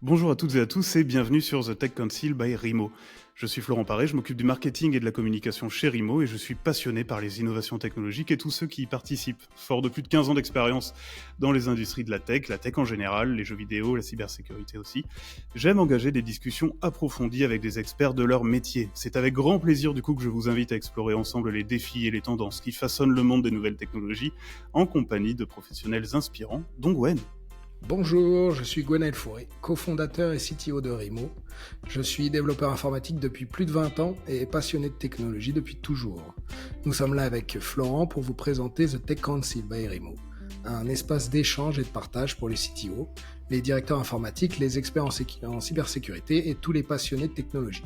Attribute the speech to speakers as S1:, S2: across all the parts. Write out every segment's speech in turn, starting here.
S1: Bonjour à toutes et à tous et bienvenue sur The Tech Council by Rimo. Je suis Florent Paré, je m'occupe du marketing et de la communication chez Rimo et je suis passionné par les innovations technologiques et tous ceux qui y participent. Fort de plus de 15 ans d'expérience dans les industries de la tech en général, les jeux vidéo, la cybersécurité aussi, j'aime engager des discussions approfondies avec des experts de leur métier. C'est avec grand plaisir du coup que je vous invite à explorer ensemble les défis et les tendances qui façonnent le monde des nouvelles technologies en compagnie de professionnels inspirants, dont Gwen.
S2: Bonjour, je suis Gwenaël Fourré, cofondateur et CTO de Rimo. Je suis développeur informatique depuis plus de 20 ans et passionné de technologie depuis toujours. Nous sommes là avec Florent pour vous présenter The Tech Council by Rimo, un espace d'échange et de partage pour les CTO, les directeurs informatiques, les experts en cybersécurité et tous les passionnés de technologie.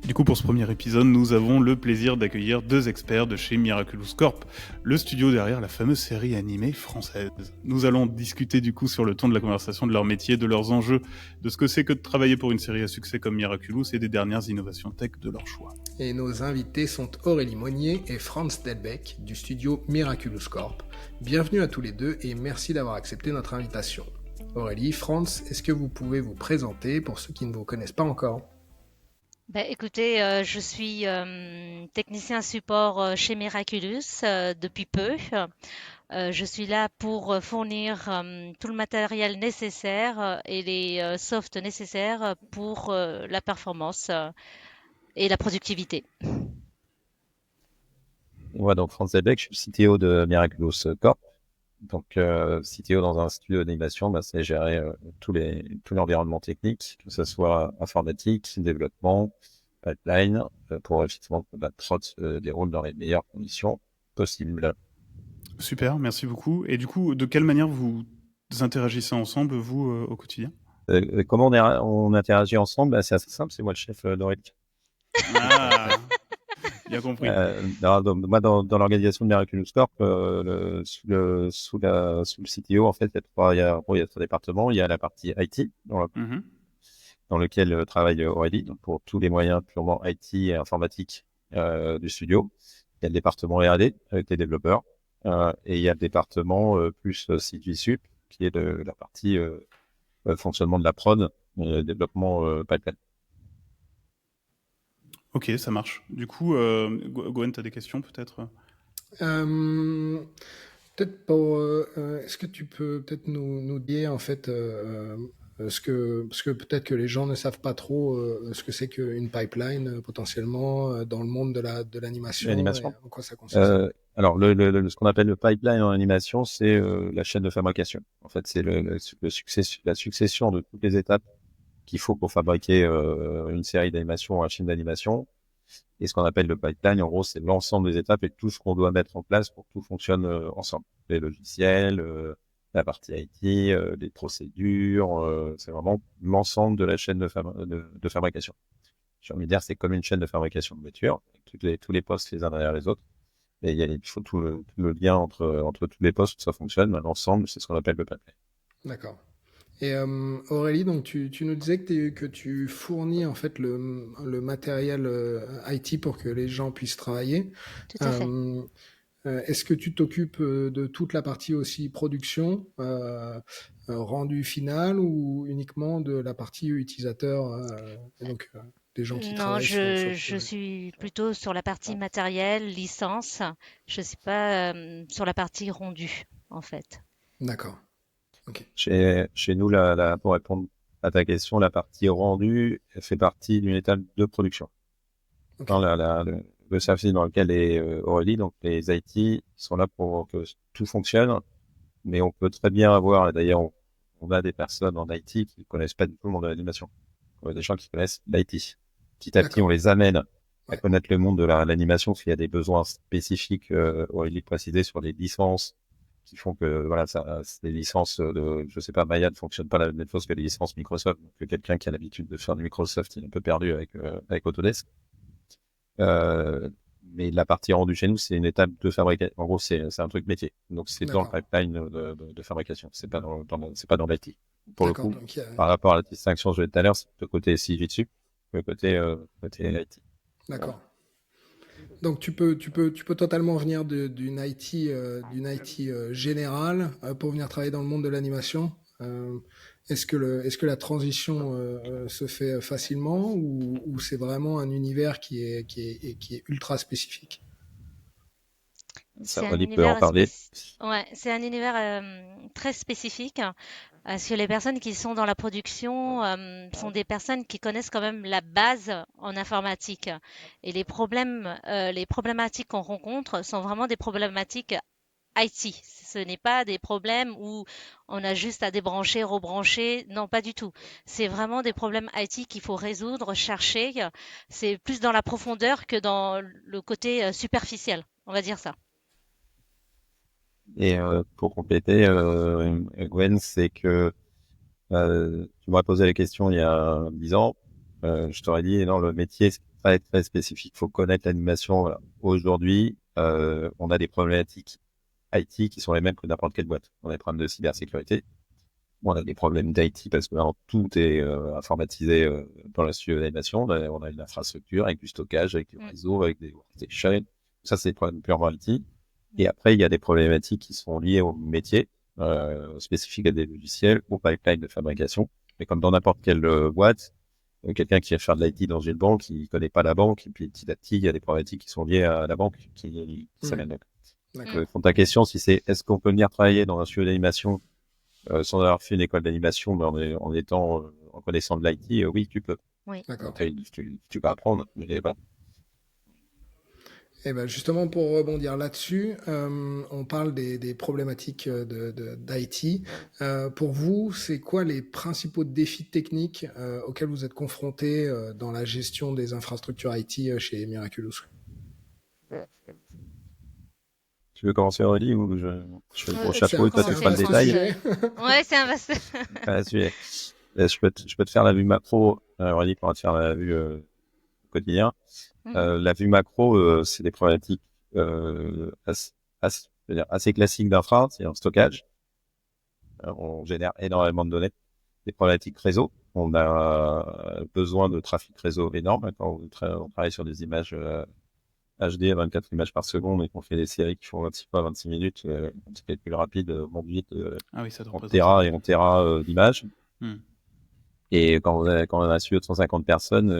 S1: Du coup, pour ce premier épisode, nous avons le plaisir d'accueillir deux experts de chez Miraculous Corp, le studio derrière la fameuse série animée française. Nous allons discuter du coup sur le ton de la conversation de leur métier, de leurs enjeux, de ce que c'est que de travailler pour une série à succès comme Miraculous et des dernières innovations tech de leur choix.
S2: Et nos invités sont Aurélie Monnier et Franz Delbecq du studio Miraculous Corp. Bienvenue à tous les deux et merci d'avoir accepté notre invitation. Aurélie, Franz, est-ce que vous pouvez vous présenter pour ceux qui ne vous connaissent pas encore ?
S3: Écoutez, je suis technicien support chez Miraculous depuis peu. Je suis là pour fournir tout le matériel nécessaire et les softs nécessaires pour la performance et la productivité.
S4: Moi, donc Franz Delbecq, je suis le CTO de Miraculous Corp. Donc, CTO dans un studio d'animation, c'est gérer tout l'environnement technique, que ce soit informatique, développement, pipeline, pour effectivement que la prod se déroule dans les meilleures conditions possibles.
S1: Super, merci beaucoup. Et du coup, de quelle manière vous interagissez ensemble, vous, au quotidien ?
S4: Comment on interagit ensemble? C'est assez simple, c'est moi le chef d'Aurélie.
S1: Ah, bien compris.
S4: Moi, dans l'organisation de Miraculous Corp, sous le CTO, en fait, il y a trois départements. Il y a la partie IT, dans lequel travaille Aurélie, donc pour tous les moyens purement IT et informatique du studio. Il y a le département R&D avec les développeurs, et il y a le département plus CG-Sup, qui est de la partie fonctionnement de la prod, développement pipeline.
S1: Ok, ça marche. Du coup, Gwen, tu as des questions peut-être ?
S2: Peut-être pour, est-ce que tu peux peut-être nous dire en fait parce que peut-être que les gens ne savent pas trop ce que c'est qu'une pipeline potentiellement dans le monde de l'animation et en quoi ça consiste.
S4: Alors ce qu'on appelle le pipeline en animation, c'est la chaîne de fabrication. En fait, c'est la succession de toutes les étapes qu'il faut pour fabriquer une série d'animation ou un film d'animation. Et ce qu'on appelle le pipeline, en gros, c'est l'ensemble des étapes et tout ce qu'on doit mettre en place pour que tout fonctionne ensemble. Les logiciels, la partie IT, les procédures, c'est vraiment l'ensemble de la chaîne de fabrication. J'ai envie de dire, c'est comme une chaîne de fabrication de voitures, avec tous les postes les uns derrière les autres. Et il faut tout le lien entre tous les postes pour que ça fonctionne. L'ensemble, c'est ce qu'on appelle le pipeline.
S2: D'accord. Et Aurélie, donc tu nous disais que tu fournis en fait le matériel IT pour que les gens puissent travailler.
S3: Tout à fait.
S2: Est-ce que tu t'occupes de toute la partie aussi production, rendu final, ou uniquement de la partie utilisateur, et donc des gens qui
S3: Non,
S2: travaillent sur le
S3: je
S2: projet?
S3: suis plutôt sur la partie matériel, licence. Je suis pas sur la partie rendu, en fait.
S2: D'accord. Ok.
S4: Chez nous, pour répondre à ta question, la partie rendue fait partie d'une étape de production.
S2: Ok.
S4: Dans le service dans lequel est Aurélie, donc les IT sont là pour que tout fonctionne, mais on peut très bien avoir, et d'ailleurs on a des personnes en IT qui ne connaissent pas du tout le monde de l'animation. On a des gens qui connaissent l'IT. Petit à petit, on les amène à connaître le monde de l'animation, parce qu'il y a des besoins spécifiques, Aurélie précisait, sur les licences, qui font que, voilà, les licences de, je sais pas, Maya ne fonctionnent pas la même chose que les licences Microsoft. Donc, quelqu'un qui a l'habitude de faire du Microsoft, il est un peu perdu avec Autodesk. Mais la partie rendue chez nous, c'est une étape de fabrication. En gros, c'est un truc métier. Donc, c'est dans le pipeline de fabrication. C'est pas c'est pas dans l'IT. Pour le coup, par rapport à la distinction que je disais tout à l'heure, c'est le côté CG dessus, le côté IT.
S2: D'accord. Voilà. Donc tu peux totalement venir d'une IT générale pour venir travailler dans le monde de l'animation. Est-ce que la transition se fait facilement ou c'est vraiment un univers qui est ultra spécifique?
S4: Ça,
S3: C'est un
S4: Aurélie peut en
S3: univers
S4: parler.
S3: ouais, c'est un univers très spécifique parce que les personnes qui sont dans la production sont des personnes qui connaissent quand même la base en informatique et les problématiques qu'on rencontre sont vraiment des problématiques IT. Ce n'est pas des problèmes où on a juste à débrancher, rebrancher. Non, pas du tout. C'est vraiment des problèmes IT qu'il faut résoudre, chercher. C'est plus dans la profondeur que dans le côté superficiel. On va dire ça.
S4: Et pour compléter, Gwen, c'est que tu m'aurais posé la question il y a 10 ans. Je t'aurais dit, non, le métier, c'est très, très spécifique. Il faut connaître l'animation. Voilà. Aujourd'hui, on a des problématiques IT qui sont les mêmes que n'importe quelle boîte. On a des problèmes de cybersécurité. On a des problèmes d'IT parce que maintenant, tout est informatisé dans la studio d'animation. On a une infrastructure avec du stockage, avec du
S3: Mm.
S4: réseau, avec des workstations. Ça, c'est des problèmes purement IT. Et après, il y a des problématiques qui sont liées au métier, spécifiques à des logiciels, au pipeline de fabrication. Mais comme dans n'importe quelle boîte, quelqu'un qui va faire de l'IT dans une banque, il connaît pas la banque, et puis petit à petit, il y a des problématiques qui sont liées à la banque qui s'amènent.
S2: D'accord.
S4: Pour ta question, si c'est est-ce qu'on peut venir travailler dans un studio d'animation sans avoir fait une école d'animation, mais en étant en connaissant de l'IT, oui, tu peux.
S3: Oui.
S2: D'accord.
S4: Tu peux apprendre, mais voilà.
S2: Et ben justement, pour rebondir là-dessus, on parle des problématiques d'IT. Pour vous, c'est quoi les principaux défis techniques auxquels vous êtes confrontés dans la gestion des infrastructures IT chez Miraculous?
S4: Tu veux commencer, Aurélie, ou je fais le gros
S3: Tu
S2: C'est
S4: chapeau
S2: un,
S4: et toi tu
S2: c'est
S4: feras
S2: un
S4: le
S3: commencer,
S2: vaste
S4: détail?
S2: sujet.
S3: Ouais, c'est un vaste.
S4: Sujet. Je peux te faire la vue macro, Aurélie pourra te faire la vue quotidien.
S3: Mhm.
S4: La vue macro, c'est des problématiques je veux dire, assez classiques d'infra, c'est un stockage. On génère énormément de données. Des problématiques réseau. On a besoin de trafic réseau énorme quand on travaille sur des images HD à 24 images par seconde et qu'on fait des séries qui font 26 fois 26 minutes. Un petit calcul rapide monte vite
S1: Ah oui, ça te
S4: en
S1: représente
S4: Tera
S1: ça.
S4: et en Tera d'images.
S1: Hmm.
S4: Et quand on a un studio de 150 personnes,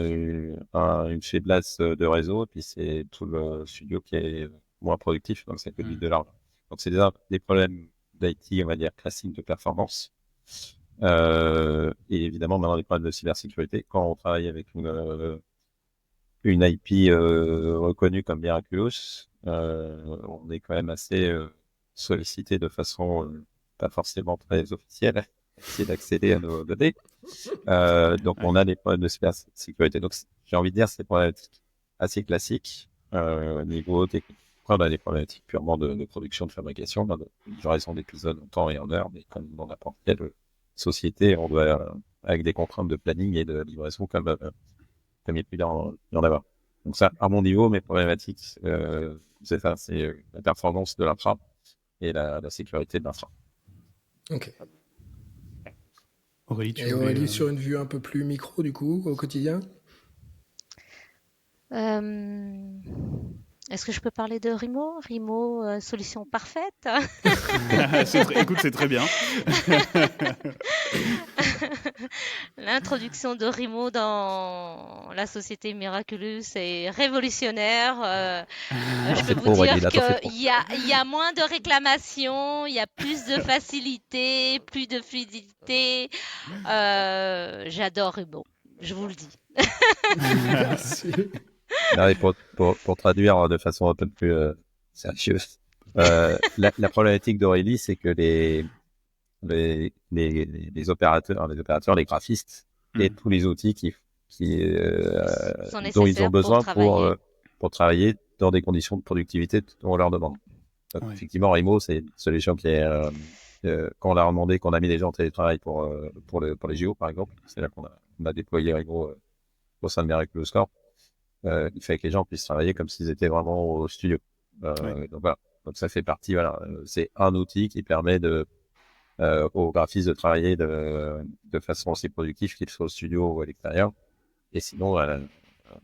S4: une faiblesse de réseau, et puis c'est tout le studio qui est moins productif, donc ça coûte vite de l'argent. Donc c'est des problèmes d'IT, on va dire, classiques de performance. Et évidemment, maintenant, des problèmes de cybersécurité. Quand on travaille avec une IP reconnue comme Miraculous, on est quand même assez sollicité de façon pas forcément très officielle, essayer d'accéder à nos données. Donc, on a des problèmes de cybersécurité. Donc, j'ai envie de dire, c'est des problématiques assez classiques au niveau technique. Après, on a des problématiques purement de production, de fabrication, de livraison d'épisodes en temps et en heure, mais comme dans n'importe quelle société, on doit, avec des contraintes de planning et de livraison comme il peut y en avoir. Donc, ça, à mon niveau, mes problématiques, c'est ça, c'est la performance de l'infra et la sécurité de l'infra.
S2: Ok.
S1: Aurélie, tu
S2: Et
S1: voulais...
S2: Aurélie, sur une vue un peu plus micro, du coup, au quotidien?
S3: Euh, Est-ce que je peux parler de Rimo? Rimo, solution parfaite.
S1: Écoute, c'est très bien.
S3: L'introduction de Rimo dans la société Miraculous est révolutionnaire. Je peux
S4: C'est
S3: vous
S4: trop, Aurélie,
S3: dire
S4: là, t'en fais trop.
S3: qu'il y a moins de réclamations, il y a plus de facilité, plus de fluidité. J'adore Rimo, je vous le dis.
S2: Merci.
S4: Non, et pour traduire de façon un peu plus sérieuse, la problématique d'Aurélie, c'est que les opérateurs, les graphistes et tous les outils
S3: Sont
S4: dont ils ont
S3: nécessaires pour
S4: besoin
S3: travailler.
S4: pour travailler dans des conditions de productivité dont on leur demande. Donc,
S1: Ouais.
S4: effectivement, Rimo, c'est une solution qui est quand on a demandé qu'on a mis les gens en télétravail pour les JO, par exemple, c'est là on a déployé Rimo au sein de Miraculous Corp. Il fallait que les gens puissent travailler comme s'ils étaient vraiment au studio.
S1: Ouais.
S4: Donc voilà. Donc ça fait partie, voilà. C'est un outil qui permet aux graphistes de travailler de façon aussi productive, qu'ils soient au studio ou à l'extérieur. Et sinon,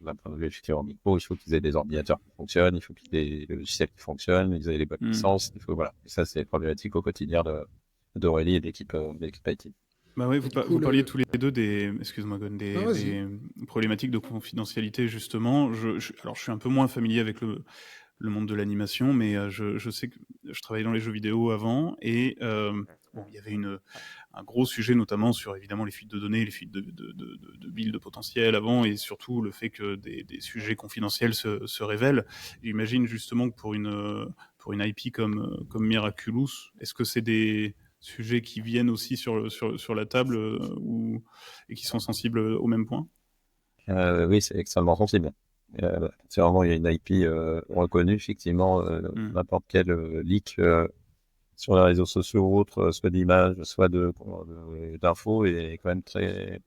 S4: d'un point de vue effectivement micro, il faut qu'ils aient des ordinateurs qui fonctionnent, il faut qu'ils aient des logiciels qui fonctionnent, ils aient les bonnes licences, il faut, voilà. Et ça, c'est problématique au quotidien d'Aurélie et de l'équipe IT.
S1: Bah ouais,
S2: Et du coup,
S1: vous parliez tous les deux des, excuse-moi, Gon,
S2: Non, vas-y.
S1: des problématiques de confidentialité justement. Alors je suis un peu moins familier avec le monde de l'animation, mais je sais que je travaillais dans les jeux vidéo avant et bon, il y avait un gros sujet notamment sur évidemment les fuites de données, les fuites de builds potentiels avant et surtout le fait que des sujets confidentiels se révèlent. J'imagine justement que pour une IP comme Miraculous, est-ce que c'est des sujets qui viennent aussi sur la table et qui sont sensibles au même point?
S4: Oui, c'est extrêmement sensible. C'est vraiment, il y a une IP reconnue, effectivement,
S1: Hmm.
S4: n'importe quel leak sur les réseaux sociaux ou autres, soit d'images, soit d'infos, est quand même très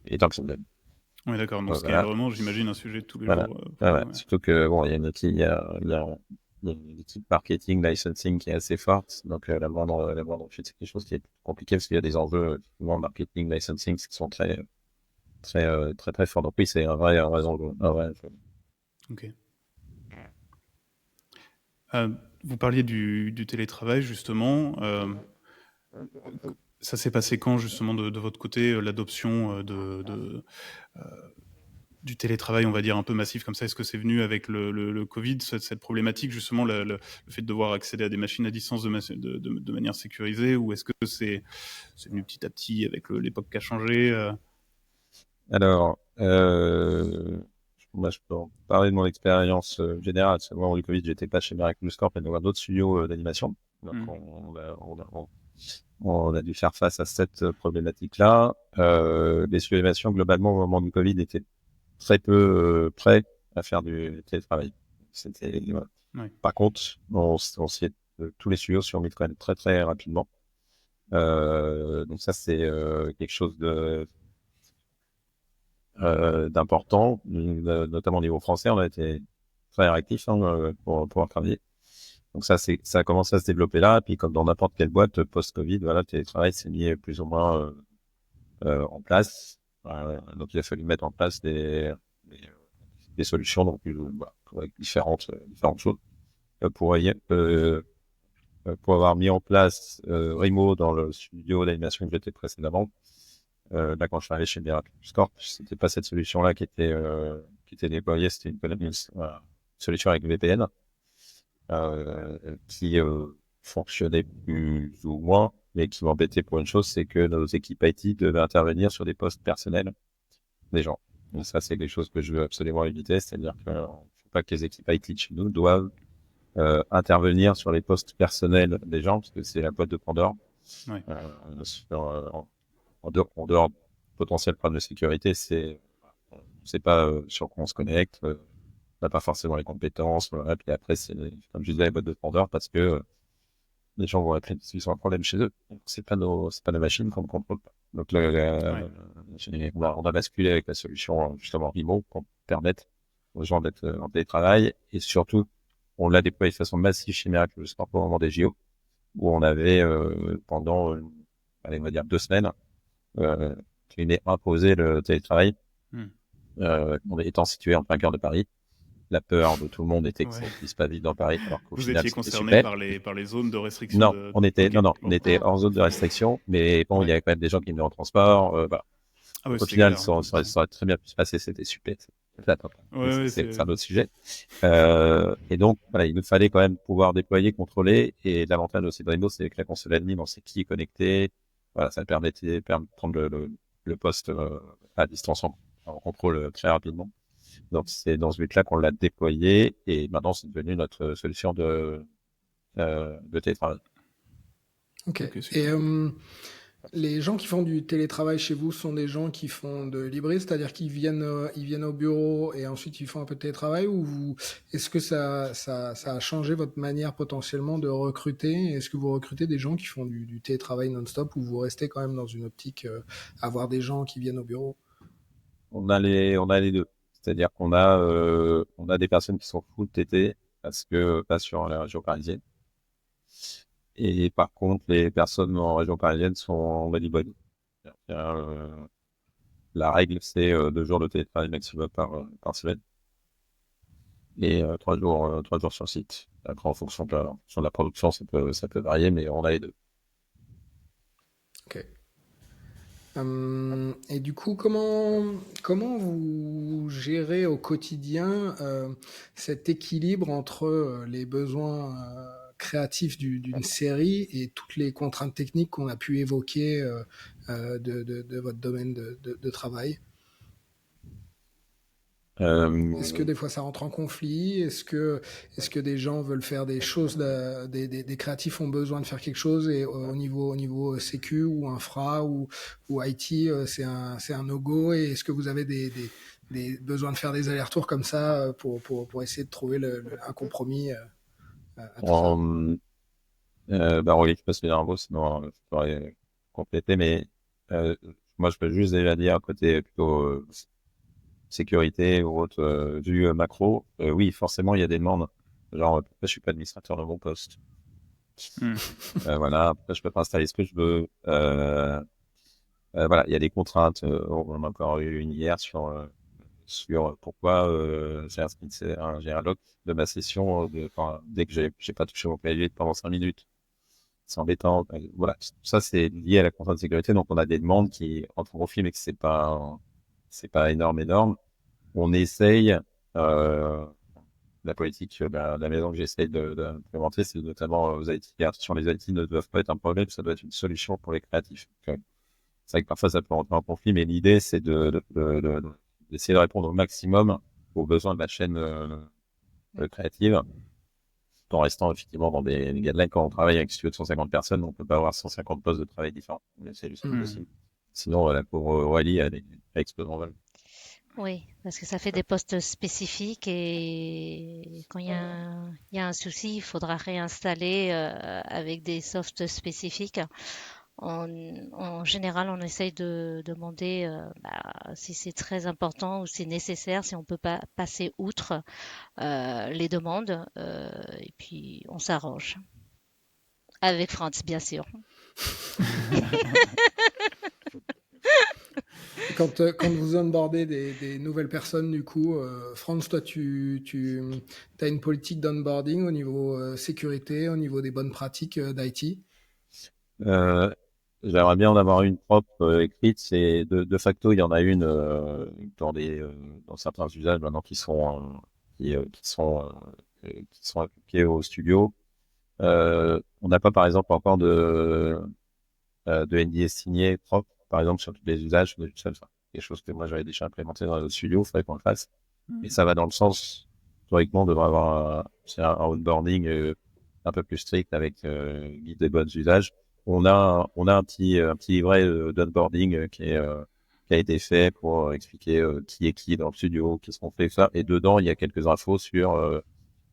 S4: est un problème.
S1: Oui, d'accord. Donc, ce qui est
S4: Voilà.
S1: vraiment, j'imagine, un sujet de tous les
S4: Voilà.
S1: jours
S4: Ouais,
S1: pour
S4: ouais.
S1: vous. Ouais.
S4: Surtout que bon, il y a une équipe, il y a une équipe marketing, licensing qui est assez forte. Donc la moindre fuite, c'est quelque chose qui est compliqué parce qu'il y a des enjeux effectivement, marketing, licensing qui sont très forts. Donc oui, c'est un vrai enjeu. Un vrai enjeu.
S1: Ok. Euh, Vous parliez du télétravail, justement. Ça s'est passé quand, justement, de votre côté, l'adoption euh, du télétravail, on va dire, un peu massif comme ça? Est-ce que c'est venu avec le Covid, cette problématique, justement, le fait de devoir accéder à des machines à distance de manière sécurisée, ou est-ce que c'est venu petit à petit avec l'époque qui a changé
S4: Alors, moi, je peux en parler de mon expérience générale. C'est au moment du Covid, j'étais pas chez Miraculous Corp, mais dans un autre studio d'animation. Donc,
S1: Hmm.
S4: on a dû faire face à cette problématique-là. Les studios d'animation, globalement, au moment du Covid, étaient très peu prêts à faire du télétravail. Voilà.
S1: Ouais.
S4: Par contre, tous les studios s'y ont mis quand même très, très rapidement. Donc ça, c'est quelque chose d'important, notamment au niveau français. On a été très réactifs pour pouvoir travailler. Donc ça a commencé à se développer là. Puis comme dans n'importe quelle boîte post-Covid, voilà, le télétravail s'est mis plus ou moins en place. Donc il a fallu mettre en place des solutions donc voilà, avec différentes choses pour avoir mis en place Rimo dans le studio d'animation que j'étais précédemment. Là, quand je suis arrivé chez Miraculous Corp, c'était pas cette solution-là qui était déployée, c'était une solution avec VPN qui fonctionnait plus ou moins, mais qui m'embêtait pour une chose, c'est que nos équipes IT devaient intervenir sur des postes personnels des gens. Et ça, c'est quelque chose que je veux absolument éviter, c'est-à-dire que faut pas que les équipes IT de chez nous doivent intervenir sur les postes personnels des gens, parce que c'est la boîte de Pandore.
S1: Ouais.
S4: En dehors de potentiel problème de sécurité, c'est pas sur quoi on se connecte, on n'a pas forcément les compétences, voilà. Puis après, c'est, comme je disais, la boîte de Pandore, parce que les gens vont appeler s'ils ont un problème chez eux. Donc, c'est pas nos machines qu'on ne contrôle pas. Donc,
S1: Ouais.
S4: on a basculé avec la solution, justement, Rimo, pour permettre aux gens d'être en télétravail. Et surtout, on l'a déployé de façon massive chez Miraculous Corp au moment des JO, où on avait, pendant, allez, on va dire 2 semaines, qui est imposé le télétravail,
S1: Hmm.
S4: en étant situé en plein cœur de Paris. La peur de tout le monde était que
S1: Ouais.
S4: ça ne puisse pas vivre dans Paris, alors qu'au
S1: Vous
S4: final,
S1: étiez
S4: c'était
S1: concerné
S4: super.
S1: par les zones de restriction
S4: Non,
S1: de...
S4: non,
S1: Ok,
S4: non, on
S1: bon.
S4: était hors zone de restriction, mais bon, il y
S1: Ouais.
S4: avait quand même des gens qui venaient en transport, voilà.
S1: Ah ouais,
S4: Donc, au
S1: c'était
S4: final,
S1: galère, hein,
S4: ça,
S1: de toute
S4: ça,
S1: façon.
S4: ça aurait très bien pu se passer, c'était super. Attends,
S1: Ouais, ouais,
S4: c'est un autre sujet. Et donc, voilà, il nous fallait quand même pouvoir déployer, contrôler, et l'avantage aussi de Rainbow, c'est que la console admin, on sait qui est connecté, voilà, ça permettait de prendre le poste à distance en contrôle très rapidement. Donc, c'est dans ce but-là qu'on l'a déployé, et maintenant, c'est devenu notre solution de télétravail.
S2: Ok.
S1: Ok,
S2: Et
S1: super.
S2: les gens qui font du télétravail chez vous sont des gens qui font de l'hybride, c'est-à-dire ils viennent au bureau et ensuite ils font un peu de télétravail, ou est-ce que ça a changé votre manière potentiellement de recruter? Est-ce que vous recrutez des gens qui font du télétravail non-stop, ou vous restez quand même dans une optique à avoir des gens qui viennent au bureau?
S4: On a les deux. C'est-à-dire on a des personnes qui sont full TT parce que pas sur la région parisienne. Et par contre, les personnes en région parisienne sont en Bonne. La règle, c'est 2 jours de télétravail maximum par semaine et 3 jours sur site. Après, en fonction de la production, ça peut varier, mais on a les deux.
S2: Ok. Et du coup, comment vous gérez au quotidien cet équilibre entre les besoins créatifs d'une série et toutes les contraintes techniques qu'on a pu évoquer de votre domaine de travail? Est-ce que
S4: Euh,
S2: des fois ça rentre en conflit? Est-ce que des gens veulent faire des choses, des créatifs ont besoin de faire quelque chose et au niveau sécu ou infra ou IT, c'est un no-go et est-ce que vous avez des besoins de faire des allers-retours comme ça pour essayer de trouver un compromis à tout ça?
S4: en, bah, relis pas les infos, sinon je pourrais compléter, mais euh, moi je peux juste déjà dire côté plutôt sécurité ou autre vue macro. Oui, forcément il y a des demandes. Genre pourquoi je suis pas administrateur de mon poste.
S1: Hmm.
S4: Voilà, après je peux pas installer ce que je veux. Voilà, il y a des contraintes. On en a encore eu une hier sur pourquoi j'ai un lock de ma session dès que j'ai pas touché mon clavier pendant 5 minutes. C'est embêtant. Voilà, tout ça c'est lié à la contrainte de sécurité. Donc on a des demandes qui entrent au film et que c'est pas énorme. On essaye. La politique de la maison que j'essaye d'implémenter, c'est notamment aux IT. Attention, les IT ne doivent pas être un problème, ça doit être une solution pour les créatifs. Donc, c'est vrai que parfois ça peut rentrer en conflit, mais l'idée c'est d'essayer de répondre au maximum aux besoins de la chaîne créative, tout en restant effectivement dans des guidelines. Quand on travaille avec un studio de 150 personnes, on peut pas avoir 150 postes de travail différents. Mais c'est juste
S2: Hmm.
S4: impossible. Sinon, la pauvre Wally, elle explose en vol.
S3: Oui, parce que ça fait des postes spécifiques et quand il y a un souci, il faudra réinstaller avec des softs spécifiques. En général, on essaye de demander si c'est très important ou si nécessaire, si on peut pas passer outre les demandes et puis on s'arrange. Avec Franz, bien sûr.
S2: Et quand vous onboardez des nouvelles personnes, du coup, Franz, toi, tu as une politique d'onboarding au niveau sécurité, au niveau des bonnes pratiques d'IT?
S4: Euh, J'aimerais bien en avoir une propre écrite. C'est de facto, il y en a une dans certains usages maintenant qui sont appliqués au studio. On n'a pas, par exemple, encore de NDA signé propre, par exemple, sur tous les usages. Ça, c'est quelque chose que moi j'avais déjà implémenté dans le studio. Il faudrait qu'on le fasse. Et ça va dans le sens, théoriquement, on devrait avoir un onboarding un peu plus strict avec guide des bons usages. On a un petit livret d'onboarding qui a été fait pour expliquer qui est qui dans le studio, qu'est-ce qu'on fait, ça. Et dedans, il y a quelques infos sur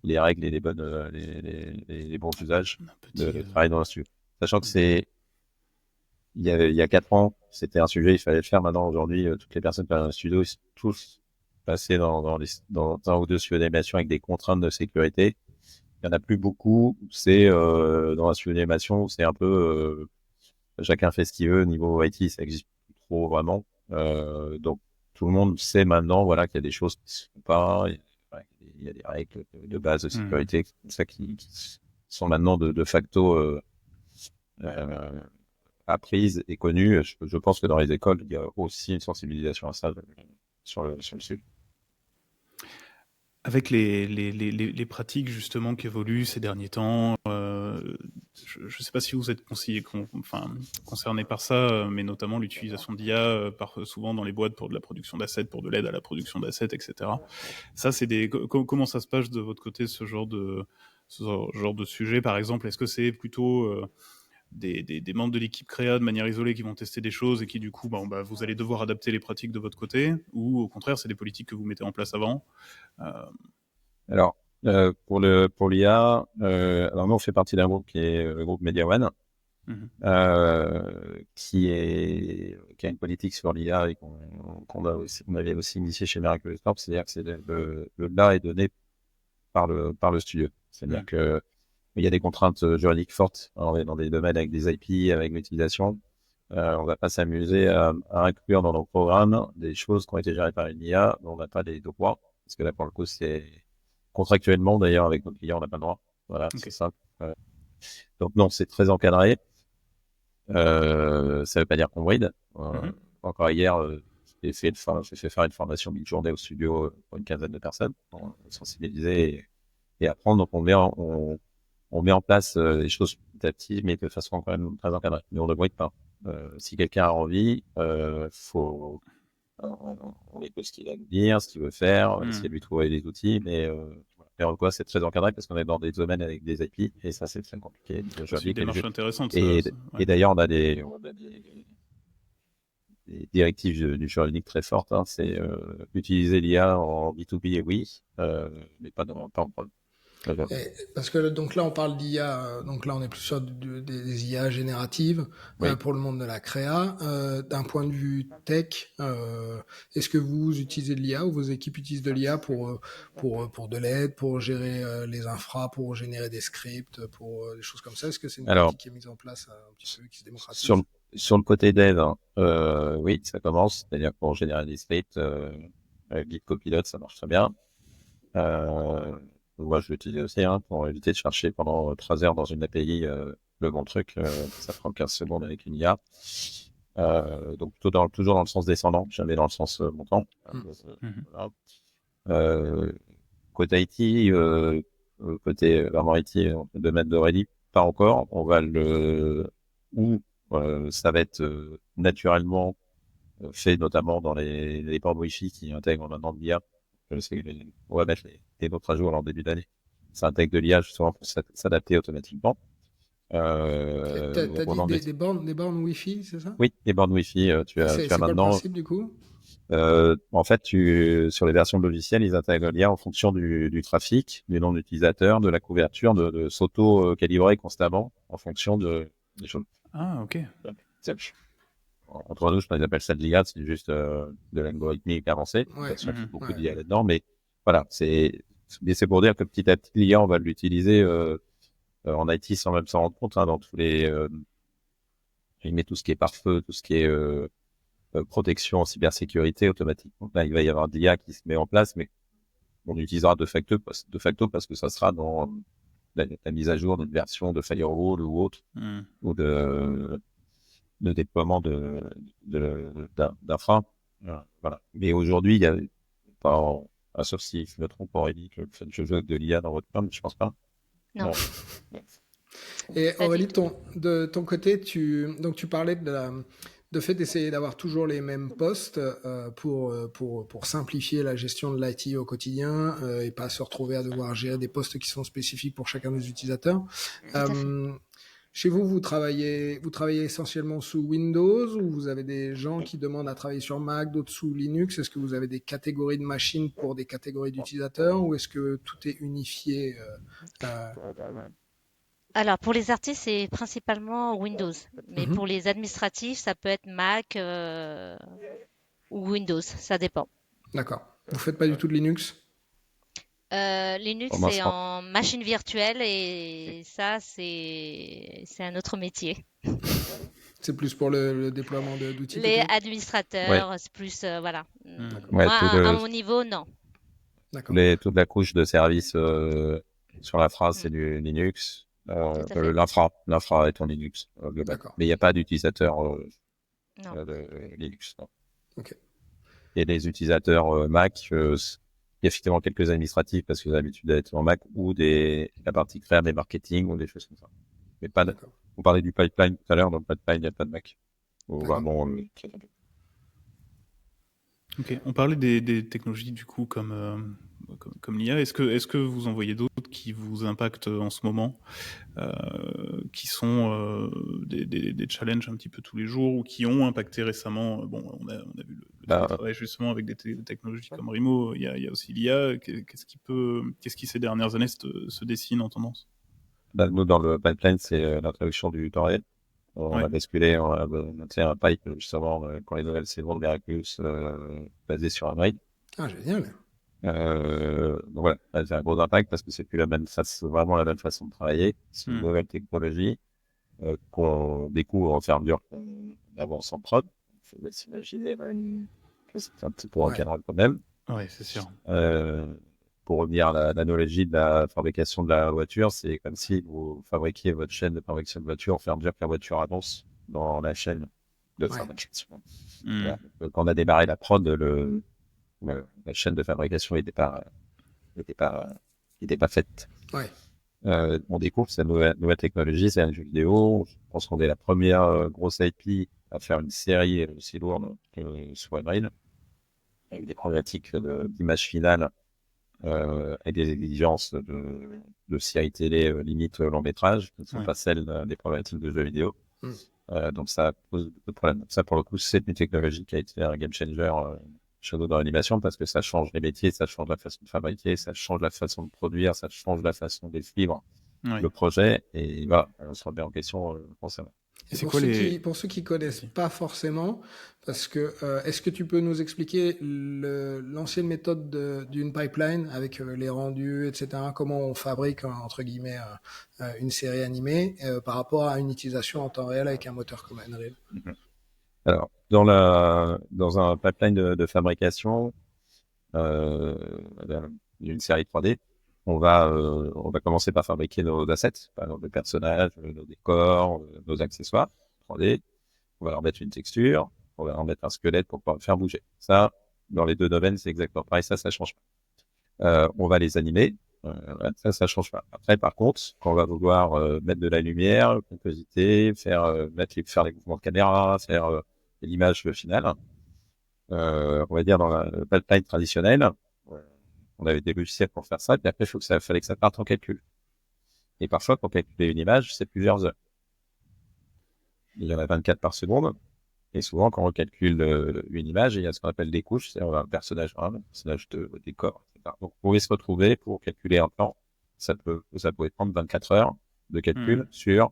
S4: les règles et les bonnes, les bons usages
S1: Un petit,
S4: de travail dans le studio. Sachant que il y a 4 ans, c'était un sujet, il fallait le faire. Maintenant, aujourd'hui, toutes les personnes qui travaillent dans le studio, ils sont tous passés dans un ou deux studios d'animation avec des contraintes de sécurité. Il y en a plus beaucoup. C'est dans un studio d'animation, c'est un peu chacun fait ce qu'il veut. Niveau IT, ça existe plus trop vraiment. Donc tout le monde sait maintenant, voilà, qu'il y a des choses qui se font pas. Il y a des règles de base de
S1: hmm.
S4: sécurité, comme ça qui sont maintenant de facto euh, apprises et connues. Je pense que dans les écoles, il y a aussi une sensibilisation à ça sur le sujet.
S1: Avec les pratiques justement qui évoluent ces derniers temps, je ne sais pas si vous êtes concerné par ça, mais notamment l'utilisation d'IA souvent dans les boîtes pour de la production d'assets, pour de l'aide à la production d'assets, etc. Ça, comment ça se passe de votre côté, ce genre de sujet, par exemple? Est-ce que c'est plutôt des membres de l'équipe créa de manière isolée qui vont tester des choses et qui du coup vous allez devoir adapter les pratiques de votre côté, ou au contraire c'est des politiques que vous mettez en place avant? euh,
S4: Alors, pour l'IA, alors nous on fait partie d'un groupe qui est le groupe Media One,
S1: mhm.
S4: qui a une politique sur l'IA et qu'on avait aussi initié chez Miraculous Corp, c'est-à-dire que le là est donné par le studio. C'est-à-dire
S1: Mhm.
S4: que il y a des contraintes juridiques fortes. Alors, on est dans des domaines avec des IP, avec l'utilisation. On va pas s'amuser à inclure dans nos programmes des choses qui ont été gérées par une IA dont on n'a pas les droits. Parce que là, pour le coup, c'est contractuellement, d'ailleurs, avec nos clients, on n'a pas le droit. Voilà, c'est
S1: Ok.
S4: ça. Donc non, c'est très encadré. Ça veut pas dire qu'on bride.
S1: Mhm.
S4: Encore hier, j'ai fait faire une formation mi-journée au studio pour une quinzaine de personnes pour sensibiliser et apprendre. Donc on met en place des choses petit à petit, mais de façon quand même très encadrée. Mais on ne bride pas. Si quelqu'un a envie, on écoute ce qu'il a à nous dire, ce qu'il veut faire, essayer de lui trouver des outils, mais faire quoi, c'est très encadré parce qu'on est dans des domaines avec des IP et ça c'est très compliqué.
S1: C'est une démarche intéressante, ça.
S4: Et,
S1: Ouais.
S4: et d'ailleurs, on a des directives du juridique très fortes. Hein, c'est utiliser l'IA en B2B, oui, mais pas en prod.
S2: Parce que donc là on parle d'IA, donc là on est plus sur des IA génératives
S4: Oui.
S2: pour le monde de la créa. D'un point de vue tech, est-ce que vous utilisez de l'IA ou vos équipes utilisent de l'IA pour de l'aide, pour gérer les infras, pour générer des scripts, pour des choses comme ça? Est-ce que c'est une
S4: Alors,
S2: pratique qui est mise en place un petit peu, qui se démocratise?
S4: sur le côté dev, hein, oui, ça commence. C'est-à-dire pour générer des scripts, avec Git Copilot, ça marche très bien. Moi, je l'utilise aussi pour éviter de chercher pendant 3 heures dans une API le bon truc. Ça prend 15 secondes avec une IA. Donc toujours dans le sens descendant, jamais dans le sens montant. Voilà. Côté IT, côté vraiment IT, le domaine de Ready, pas encore. On va ça va être naturellement fait notamment dans les ports Wi-Fi qui intègrent maintenant de l'IA. Je sais on va mettre les notes à jour en début d'année. Ça intègre de l'IA justement pour s'adapter automatiquement.
S2: T'as dit
S4: On
S2: des bornes Wi-Fi, c'est ça?
S4: Oui, les bornes Wi-Fi, tu as
S2: C'est quoi le
S4: maintenant.
S2: principe du coup?
S4: En fait, sur les versions de logiciels, ils intègrent l'IA en fonction du trafic, du nombre d'utilisateurs, de la couverture, de s'auto-calibrer constamment en fonction des choses.
S1: Ah, ok.
S4: Entre nous, je appelle ça de l'IA, c'est juste de l'algorithmique avancée.
S2: Ouais.
S4: Il y a beaucoup
S2: Ouais.
S4: d'IA là-dedans, mais voilà, c'est pour dire que petit à petit, l'IA, on va l'utiliser en IT sans même s'en rendre compte, dans tous les... il met tout ce qui est pare-feu, tout ce qui est protection en cybersécurité automatiquement. Là, il va y avoir de l'IA qui se met en place, mais on utilisera de facto parce que ça sera dans la mise à jour d'une version de firewall ou autre, ou de déploiement d'infra. Voilà. Mais aujourd'hui, il y a pas, sauf si je me trompe, Aurélie, que je joue de l'IA dans votre com, je pense pas.
S3: Non.
S2: Et
S3: Pas
S2: Aurélie,
S3: du tout.
S2: de ton côté, tu parlais de fait d'essayer d'avoir toujours les mêmes postes pour simplifier la gestion de l'IT au quotidien et pas se retrouver à devoir gérer des postes qui sont spécifiques pour chacun des utilisateurs.
S3: Tout à fait.
S2: Chez vous, vous travaillez essentiellement sous Windows ou vous avez des gens qui demandent à travailler sur Mac, d'autres sous Linux? Est-ce que vous avez des catégories de machines pour des catégories d'utilisateurs ou est-ce que tout est unifié
S3: Alors, pour les artistes, c'est principalement Windows. Mais
S2: Mhm.
S3: pour les administratifs, ça peut être Mac ou Windows, ça dépend.
S2: D'accord. Vous faites pas du tout de Linux?
S3: Linux,
S4: Pour moi,
S3: c'est en machine virtuelle et ça, c'est un autre métier.
S2: C'est plus pour le déploiement d'outils
S3: Les
S2: peut-être?
S4: ouais,
S3: administrateurs, c'est plus, voilà.
S4: ouais,
S3: Moi, à mon niveau, non.
S2: D'accord.
S4: toute la couche de service sur la phrase, c'est du Linux.
S3: Tout à fait.
S4: L'infra est en Linux global.
S2: D'accord.
S4: Mais il n'y a pas d'utilisateur
S3: Non.
S4: de Linux. Non.
S2: Ok.
S4: Et les utilisateurs Mac, il y a effectivement quelques administratifs parce qu'ils ont l'habitude d'être en Mac ou la partie créa, des marketing ou des choses comme ça. Mais pas de,
S2: D'accord.
S4: on parlait du pipeline tout à l'heure, dans le pipeline, il n'y a pas de Mac. Ou
S2: D'accord.
S4: vraiment,
S1: Ok. On parlait des technologies du coup comme l'IA. Est-ce que vous en voyez d'autres qui vous impactent en ce moment, qui sont des challenges un petit peu tous les jours ou qui ont impacté récemment? Bon, on a vu le télétravail justement avec des technologies comme Rimo. Il y a aussi l'IA. Qu'est-ce qui ces dernières années se dessine en tendance?
S4: nous, dans le pipeline, c'est l'introduction du temps réel. On
S1: Ouais.
S4: a basculé, on a monté un pipe justement quand les nouvelles saisons de Miraculous basées sur un raid.
S2: Ah, génial.
S4: Donc voilà, c'est un gros impact parce que c'est plus vraiment la même façon de travailler. C'est une nouvelle technologie qu'on découvre au fur et à mesure qu'on avance en prod. Il faut s'imaginer que c'est un petit peu encadré quand même.
S1: Ouais, c'est sûr.
S4: Pour revenir à l'analogie de la fabrication de la voiture, c'est comme si vous fabriquiez votre chaîne de fabrication de voiture au fur et à mesure que la voiture avance. dans la chaîne de
S2: Ouais.
S4: fabrication.
S1: Hmm.
S4: Voilà. Quand on a démarré la prod, la chaîne de fabrication n'était pas, n'était pas faite.
S2: Ouais.
S4: On découvre cette nouvelle technologie, c'est un jeu vidéo. Je pense qu'on est la première grosse IP à faire une série aussi lourde que sur Unreal, avec des problématiques d'image finale, et des exigences de série télé limite long métrage, qui ne sont
S1: Ouais.
S4: pas celles des problématiques de jeux vidéo.
S2: Mm.
S4: Donc ça pose beaucoup de problèmes. Ça, pour le coup, c'est une technologie qui a été un game changer chez nous dans l'animation, parce que ça change les métiers, ça change la façon de fabriquer, ça change la façon de produire, ça change la façon de suivre
S1: Ouais.
S4: le projet, et voilà, on se remet en question concernant.
S2: Et
S1: C'est
S2: pour,
S1: quoi
S2: pour ceux qui connaissent
S1: Vas-y.
S2: pas forcément, parce que est-ce que tu peux nous expliquer l'ancienne méthode d'une pipeline avec les rendus, etc. Comment on fabrique entre guillemets une série animée par rapport à une utilisation en temps réel avec un moteur comme Unreal?
S4: Alors, dans un pipeline de fabrication euh, d'une série 3D, on va commencer par fabriquer nos assets, par exemple, nos personnages, nos décors, nos accessoires 3D. On va leur mettre une texture, on va leur mettre un squelette pour pouvoir le faire bouger. Ça, dans les deux domaines, c'est exactement pareil, ça change pas. On va les animer, ça change pas. Après, par contre, quand on va vouloir mettre de la lumière, compositer, faire les mouvements de caméra, faire l'image finale, on va dire dans le pipeline traditionnel, on avait des logiciels pour faire ça, puis après, fallait que ça parte en calcul. Et parfois, pour calculer une image, c'est plusieurs heures. Il y en a 24 par seconde. Et souvent, quand on calcule une image, il y a ce qu'on appelle des couches, c'est-à-dire un personnage 1, un personnage 2, des corps, etc. Donc, vous pouvez se retrouver pour calculer un plan. Ça pouvait prendre 24 heures de calcul sur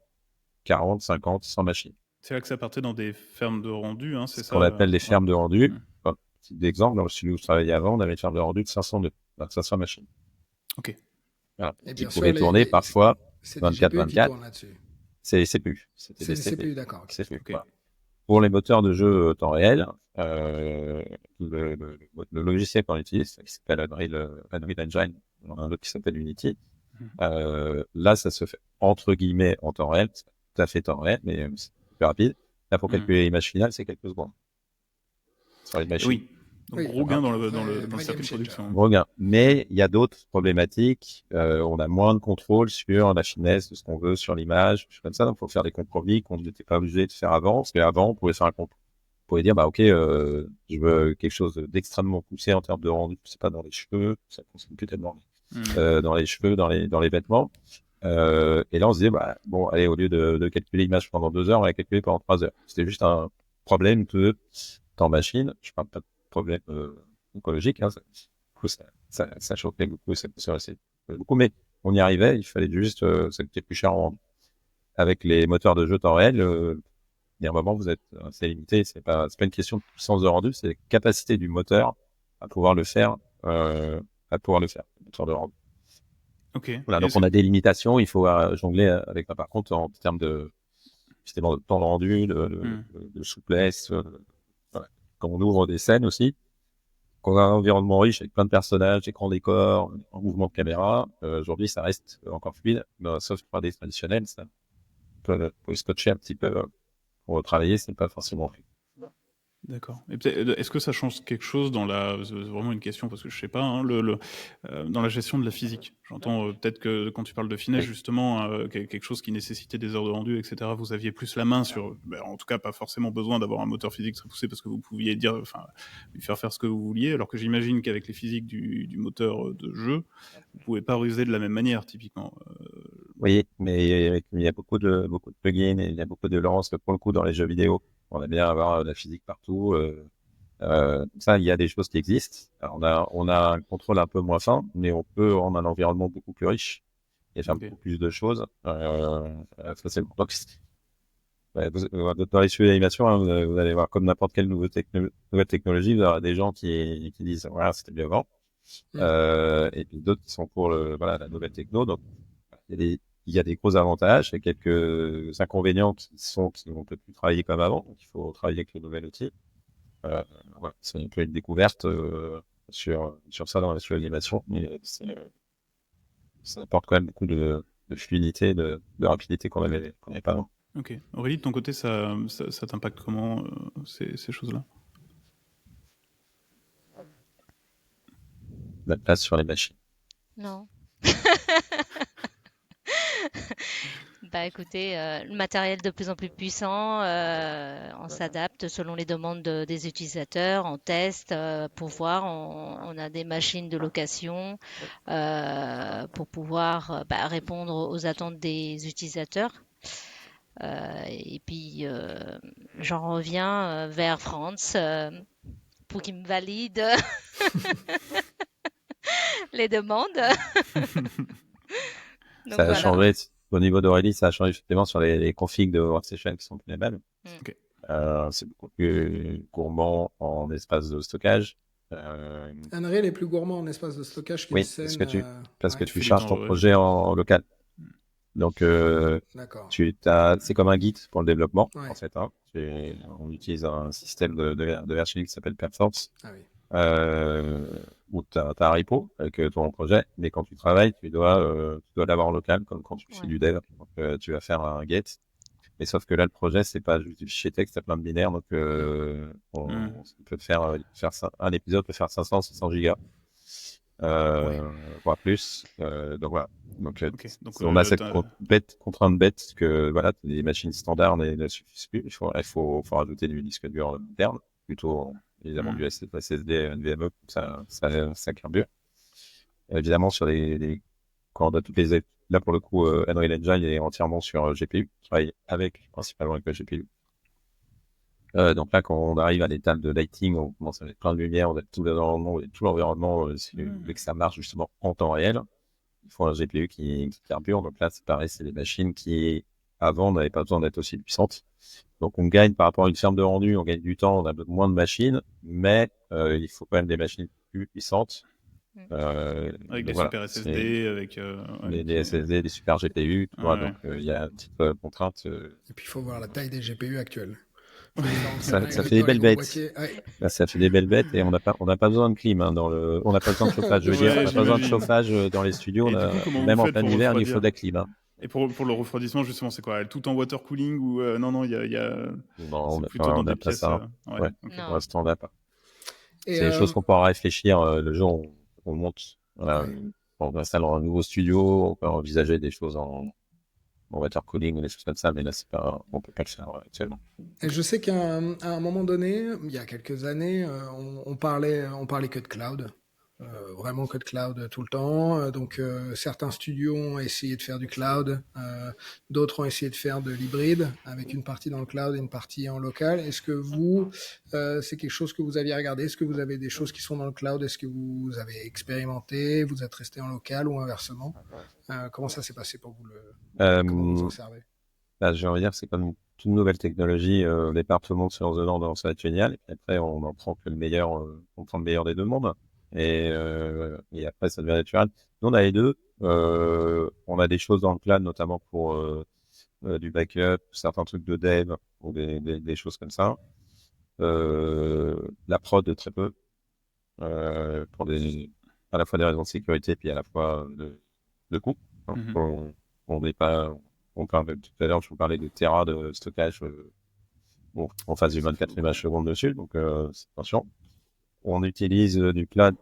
S4: 40, 50, 100 machines.
S1: C'est là que ça partait dans des fermes de rendu, hein, c'est
S4: Ce
S1: ça
S4: qu'on appelle des fermes de rendu.
S1: Mm.
S4: Enfin, petit exemple, dans le studio où je travaillais avant, on avait une ferme de rendu de 500 machines.
S1: Ok.
S4: Voilà.
S2: Et
S4: Qui
S2: bien sûr,
S4: pouvaient tourner parfois
S2: c'est des
S4: 24,
S2: GPU qui
S4: 24.
S2: tournent là-dessus.
S4: C'est CPU. C'était
S2: C'est
S4: des
S2: des CPU, d'accord. ok.
S4: CPU,
S1: Ok.
S4: voilà. Pour les moteurs de jeu temps réel, le logiciel qu'on utilise, qui s'appelle Unreal Engine, un autre qui s'appelle Unity, là, ça se fait entre guillemets en temps réel, c'est pas tout à fait temps réel, mais c'est plus rapide. Là, pour calculer l'image finale, c'est quelques secondes. Sur les machines.
S1: Oui. Donc,
S2: Oui,
S1: gros gain dans le
S2: vrai
S1: circuit de
S2: game changer.
S1: production.
S4: Gros gain. Mais il y a d'autres problématiques. On a moins de contrôle sur la finesse de ce qu'on veut sur l'image, comme ça. Donc, il faut faire des compromis qu'on n'était pas obligé de faire avant. Parce qu'avant, on pouvait faire un compromis. On pouvait dire, bah, ok, je veux quelque chose d'extrêmement poussé en termes de rendu. C'est pas dans les cheveux. Ça consomme plus tellement. Dans les cheveux, dans les vêtements. Et là, on se disait, bah, bon, allez, au lieu de calculer l'image pendant 2 heures, on va calculer pendant 3 heures. C'était juste un problème de temps machine. Je parle pas de problème écologique, hein. Ça choquait beaucoup, ça beaucoup, mais on y arrivait. Il fallait juste, ça coûtait plus cher en rendu. Avec les moteurs de jeu temps réel, il y a un moment, vous êtes assez limité. C'est pas une question de puissance de rendu, c'est la capacité du moteur à pouvoir le faire, le moteur de rendu.
S1: Ok.
S4: Voilà, donc on a des limitations. Il faut jongler avec, par contre, en termes de justement de temps de rendu, de souplesse. Voilà. Quand on ouvre des scènes aussi, quand on a un environnement riche avec plein de personnages, écran décor, en mouvement de caméra, aujourd'hui ça reste encore fluide, mais sauf pour des traditionnels, ça peut scotcher un petit peu pour travailler, c'est pas forcément fluide.
S1: D'accord. Et peut-être, est-ce que ça change quelque chose dans c'est vraiment une question parce que je sais pas, hein, dans la gestion de la physique. J'entends peut-être que quand tu parles de finesse, justement, quelque chose qui nécessitait des heures de rendu, etc., vous aviez plus la main sur, en tout cas, pas forcément besoin d'avoir un moteur physique très poussé parce que vous pouviez lui faire ce que vous vouliez, alors que j'imagine qu'avec les physiques du moteur de jeu, vous pouvez pas ruser de la même manière, typiquement.
S4: Oui, mais il y a beaucoup de plugins et il y a beaucoup de lances pour le coup dans les jeux vidéo. On aime bien avoir de la physique partout. Ça, il y a des choses qui existent. Alors, on a un contrôle un peu moins fin, mais on peut rendre un environnement beaucoup plus riche et faire beaucoup plus de choses facilement. Donc, dans les sujets d'animation, hein, vous allez voir comme n'importe quelle nouvelle technologie, vous aurez des gens qui disent voilà, c'était mieux avant, et puis d'autres qui sont pour la nouvelle techno. Donc, il y a des gros avantages et quelques inconvénients qu'on peut plus travailler comme avant. Donc, il faut travailler avec le nouvel outil. Voilà, c'est un peu une découverte sur ça dans l'animation, mais ça apporte quand même beaucoup de fluidité, de rapidité qu'on avait pas avant.
S1: Ok. Aurélie, de ton côté, ça t'impacte comment ces choses-là?
S4: La place sur les machines.
S3: Non. Bah écoutez, le matériel de plus en plus puissant, on s'adapte selon les demandes des utilisateurs, on teste pour voir, on a des machines de location pour pouvoir bah, répondre aux attentes des utilisateurs. Et puis j'en reviens vers France pour qu'il me valide les demandes. Donc
S4: Ça a
S3: voilà.
S4: changé, au niveau d'Aurélie, ça a changé effectivement sur les configs de Workstation qui sont plus les mêmes.
S3: Mm.
S1: Ok.
S4: C'est beaucoup plus gourmand en espace de stockage. Euh,
S2: Unreal est plus gourmand en espace de stockage qu'une
S4: oui, parce
S2: scène.
S4: que parce que
S2: Ouais,
S1: Tu
S4: tu
S1: fais du
S4: charges
S1: temps,
S4: ton
S1: ouais.
S4: projet en local. Donc,
S2: d'accord.
S4: c'est comme un Git pour le développement,
S2: Ouais.
S4: en fait. Hein. On utilise un système de versioning qui s'appelle Perforce,
S2: Ah oui.
S4: où tu as un repo avec ton projet, mais quand tu travailles, tu dois l'avoir en local, comme quand tu fais
S3: Ouais.
S4: du dev. Donc, tu vas faire un get. Mais sauf que là, le projet, c'est pas juste du fichier texte, il y a plein de binaires, donc on peut un épisode peut faire 500, 600 gigas,
S2: Ouais.
S4: voire plus. Donc voilà. Donc,
S1: Ok. Donc,
S4: on a cette contrainte bête que voilà, les machines standards ne suffisent plus. Faut rajouter du disque dur interne, plutôt évidemment du SSD, NVMe, ça carbure. Évidemment, quand on a toutes les là pour le coup, Unreal Engine est entièrement sur GPU, qui travaille principalement avec la GPU. Donc là, quand on arrive à l'étape de lighting, on commence à mettre plein de lumière, on a tout l'environnement, si vous voulez que ça marche justement en temps réel, il faut un GPU qui carbure. Donc là, c'est pareil, c'est des machines qui, avant, n'avaient pas besoin d'être aussi puissantes. Donc on gagne par rapport à une ferme de rendu, on gagne du temps, on a moins de machines, mais il faut quand même des machines plus puissantes.
S1: avec des
S4: Donc voilà,
S1: super SSD, avec
S4: des SSD, des super GPU, tu vois, donc il y a une petite contrainte.
S2: Et puis il faut voir la taille des GPU actuelles.
S4: Ça
S2: Avec
S4: fait des
S2: dans les
S4: belles
S2: gros
S4: bêtes.
S2: boîtiers. Ouais.
S4: Là, ça fait des belles bêtes et on n'a pas besoin de clim on n'a pas besoin de chauffage. Je veux dire, on
S1: Ouais,
S4: n'a pas besoin de
S1: j'imagine.
S4: chauffage dans les studios.
S1: Et du coup, comment vous
S4: Même en
S1: faites
S4: plein
S1: pour
S4: hiver, il faut
S1: refroidir?
S4: de la clim. Hein.
S1: Et pour le refroidissement, justement, c'est quoi? Tout en water cooling ou non,
S4: Non,
S1: c'est plutôt dans
S4: on
S1: des
S4: n'a pas
S1: pièces.
S4: ça.
S1: Ouais,
S4: Ouais,
S1: ok.
S4: pour
S3: Non.
S4: l'instant, on n'a pas.
S2: Et
S4: C'est des choses qu'on pourra réfléchir le jour où on monte. Voilà,
S2: ouais.
S4: on installe un nouveau studio, on peut envisager des choses en water cooling ou des choses comme ça, mais là, on peut pas le faire actuellement.
S2: Et je sais qu'à un moment donné, il y a quelques années, on parlait que de cloud. Vraiment que de cloud tout le temps. Donc certains studios ont essayé de faire du cloud, d'autres ont essayé de faire de l'hybride, avec une partie dans le cloud et une partie en local. Est-ce que vous, c'est quelque chose que vous aviez regardé? Est-ce que vous avez des choses qui sont dans le cloud? Est-ce que vous avez expérimenté? Vous êtes resté en local ou inversement? Comment ça s'est passé pour vous comment vous
S4: Euh,
S2: observez?
S4: Là, j'ai envie de dire, c'est comme toute nouvelle technologie, au départ, tout le monde se lance dedans, ça va être génial, et puis après, on en prend que le meilleur, on prend le meilleur des deux mondes, et après, ça devient naturel. Nous, on a les deux, on a des choses dans le cloud, notamment pour du backup, certains trucs de dev, ou des choses comme ça. La prod, très peu, pour à la fois des raisons de sécurité, puis à la fois de coût. Hein. On n'est pas, on parle tout à l'heure, je vous parlais de Tera de stockage, on fasse du 24 images secondes dessus, donc attention. On utilise du cloud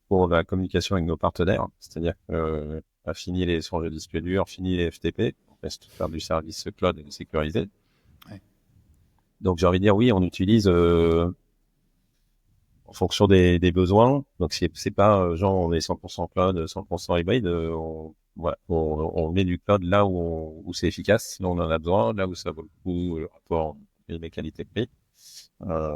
S4: pour la communication avec nos partenaires, c'est-à-dire fini les échanges de disques durs, fini les FTP, on reste faire du service cloud sécurisé.
S1: Ouais.
S4: Donc j'ai envie de dire oui, on utilise en fonction des besoins. Donc c'est pas genre on est 100% cloud, 100% hybride. On met du cloud là où c'est efficace, là où on en a besoin, là où ça vaut le coup, le rapport qualité-prix. Euh,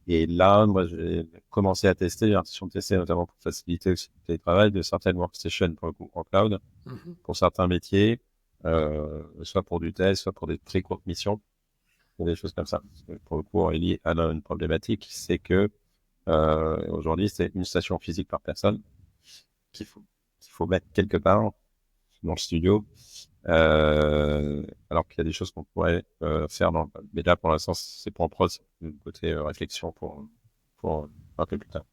S4: et là, moi, j'ai commencé à tester, j'ai l'impression de tester notamment pour faciliter aussi le télétravail de certaines workstations pour le coup en cloud, pour certains métiers, soit pour du test, soit pour des très courtes missions, ou des choses comme ça. Parce que pour le coup, Aurélie a une problématique, c'est que aujourd'hui, c'est une station physique par personne qu'il faut mettre quelque part dans le studio. Alors qu'il y a des choses qu'on pourrait faire mais là, pour l'instant, c'est pas en prod, c'est le côté réflexion pour un peu plus tard.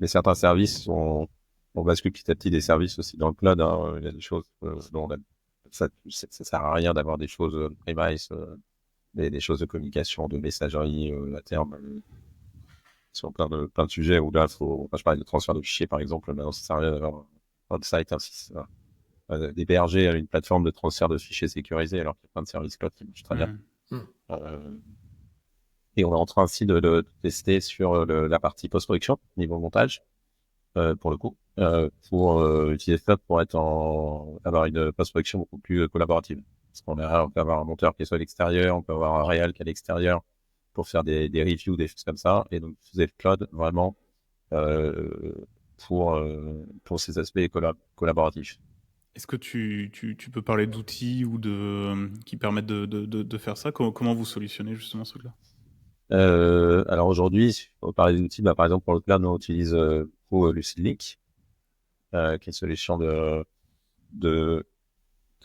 S4: Mais certains services, on bascule petit à petit des services aussi dans le cloud. Hein, il y a des choses dont on a ça sert à rien d'avoir des choses premise, des choses de communication, de messagerie à terme. Sur plein de sujets où là, je parlais de transfert de fichiers, par exemple, là, ça sert à rien d'avoir un site, d'héberger une plateforme de transfert de fichiers sécurisés, alors qu'il y a plein de services cloud qui marchent très bien. Euh, et on est en train aussi de tester sur la partie post-production, niveau montage, pour le coup, pour utiliser ça pour avoir une post-production beaucoup plus collaborative. Parce on peut avoir un monteur qui est soit à l'extérieur, on peut avoir un réal qui est à l'extérieur pour faire des reviews, des choses comme ça. Et donc, utiliser le cloud vraiment pour ces aspects collaboratifs.
S1: Est-ce que tu peux parler d'outils ou qui permettent de faire ça? Comment vous solutionnez justement ce truc-là?
S4: Alors aujourd'hui, on parler d'outils, par exemple pour le cloud, on utilise Lucid Link, qui est une solution de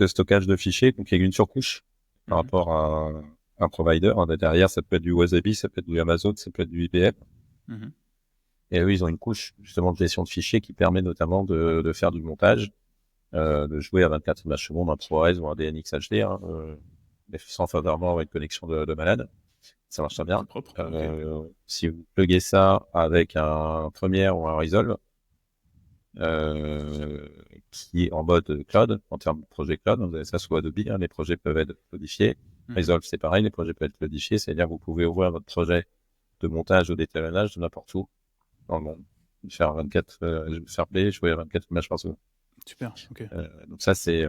S4: stockage de fichiers, donc il y a une surcouche par rapport à un provider. Derrière, ça peut être du Wasabi, ça peut être du Amazon, ça peut être du IBM. Et eux, ils ont une couche justement de gestion de fichiers qui permet notamment de faire du montage, de jouer à 24 images secondes, un ProRes ou un DNX HD, mais sans faire vraiment une connexion de malade. Ça marche très bien.
S1: Propre.
S4: Si vous pluguez ça avec un Premiere ou un Resolve, qui est en mode cloud, en termes de projet cloud, vous avez ça sous Adobe, les projets peuvent être codifiés. Resolve, c'est pareil, les projets peuvent être codifiés, c'est-à-dire que vous pouvez ouvrir votre projet de montage ou d'étalonnage de n'importe où dans le monde. Faire play, jouer à 24 images par seconde.
S1: Super, ok.
S4: Donc ça, c'est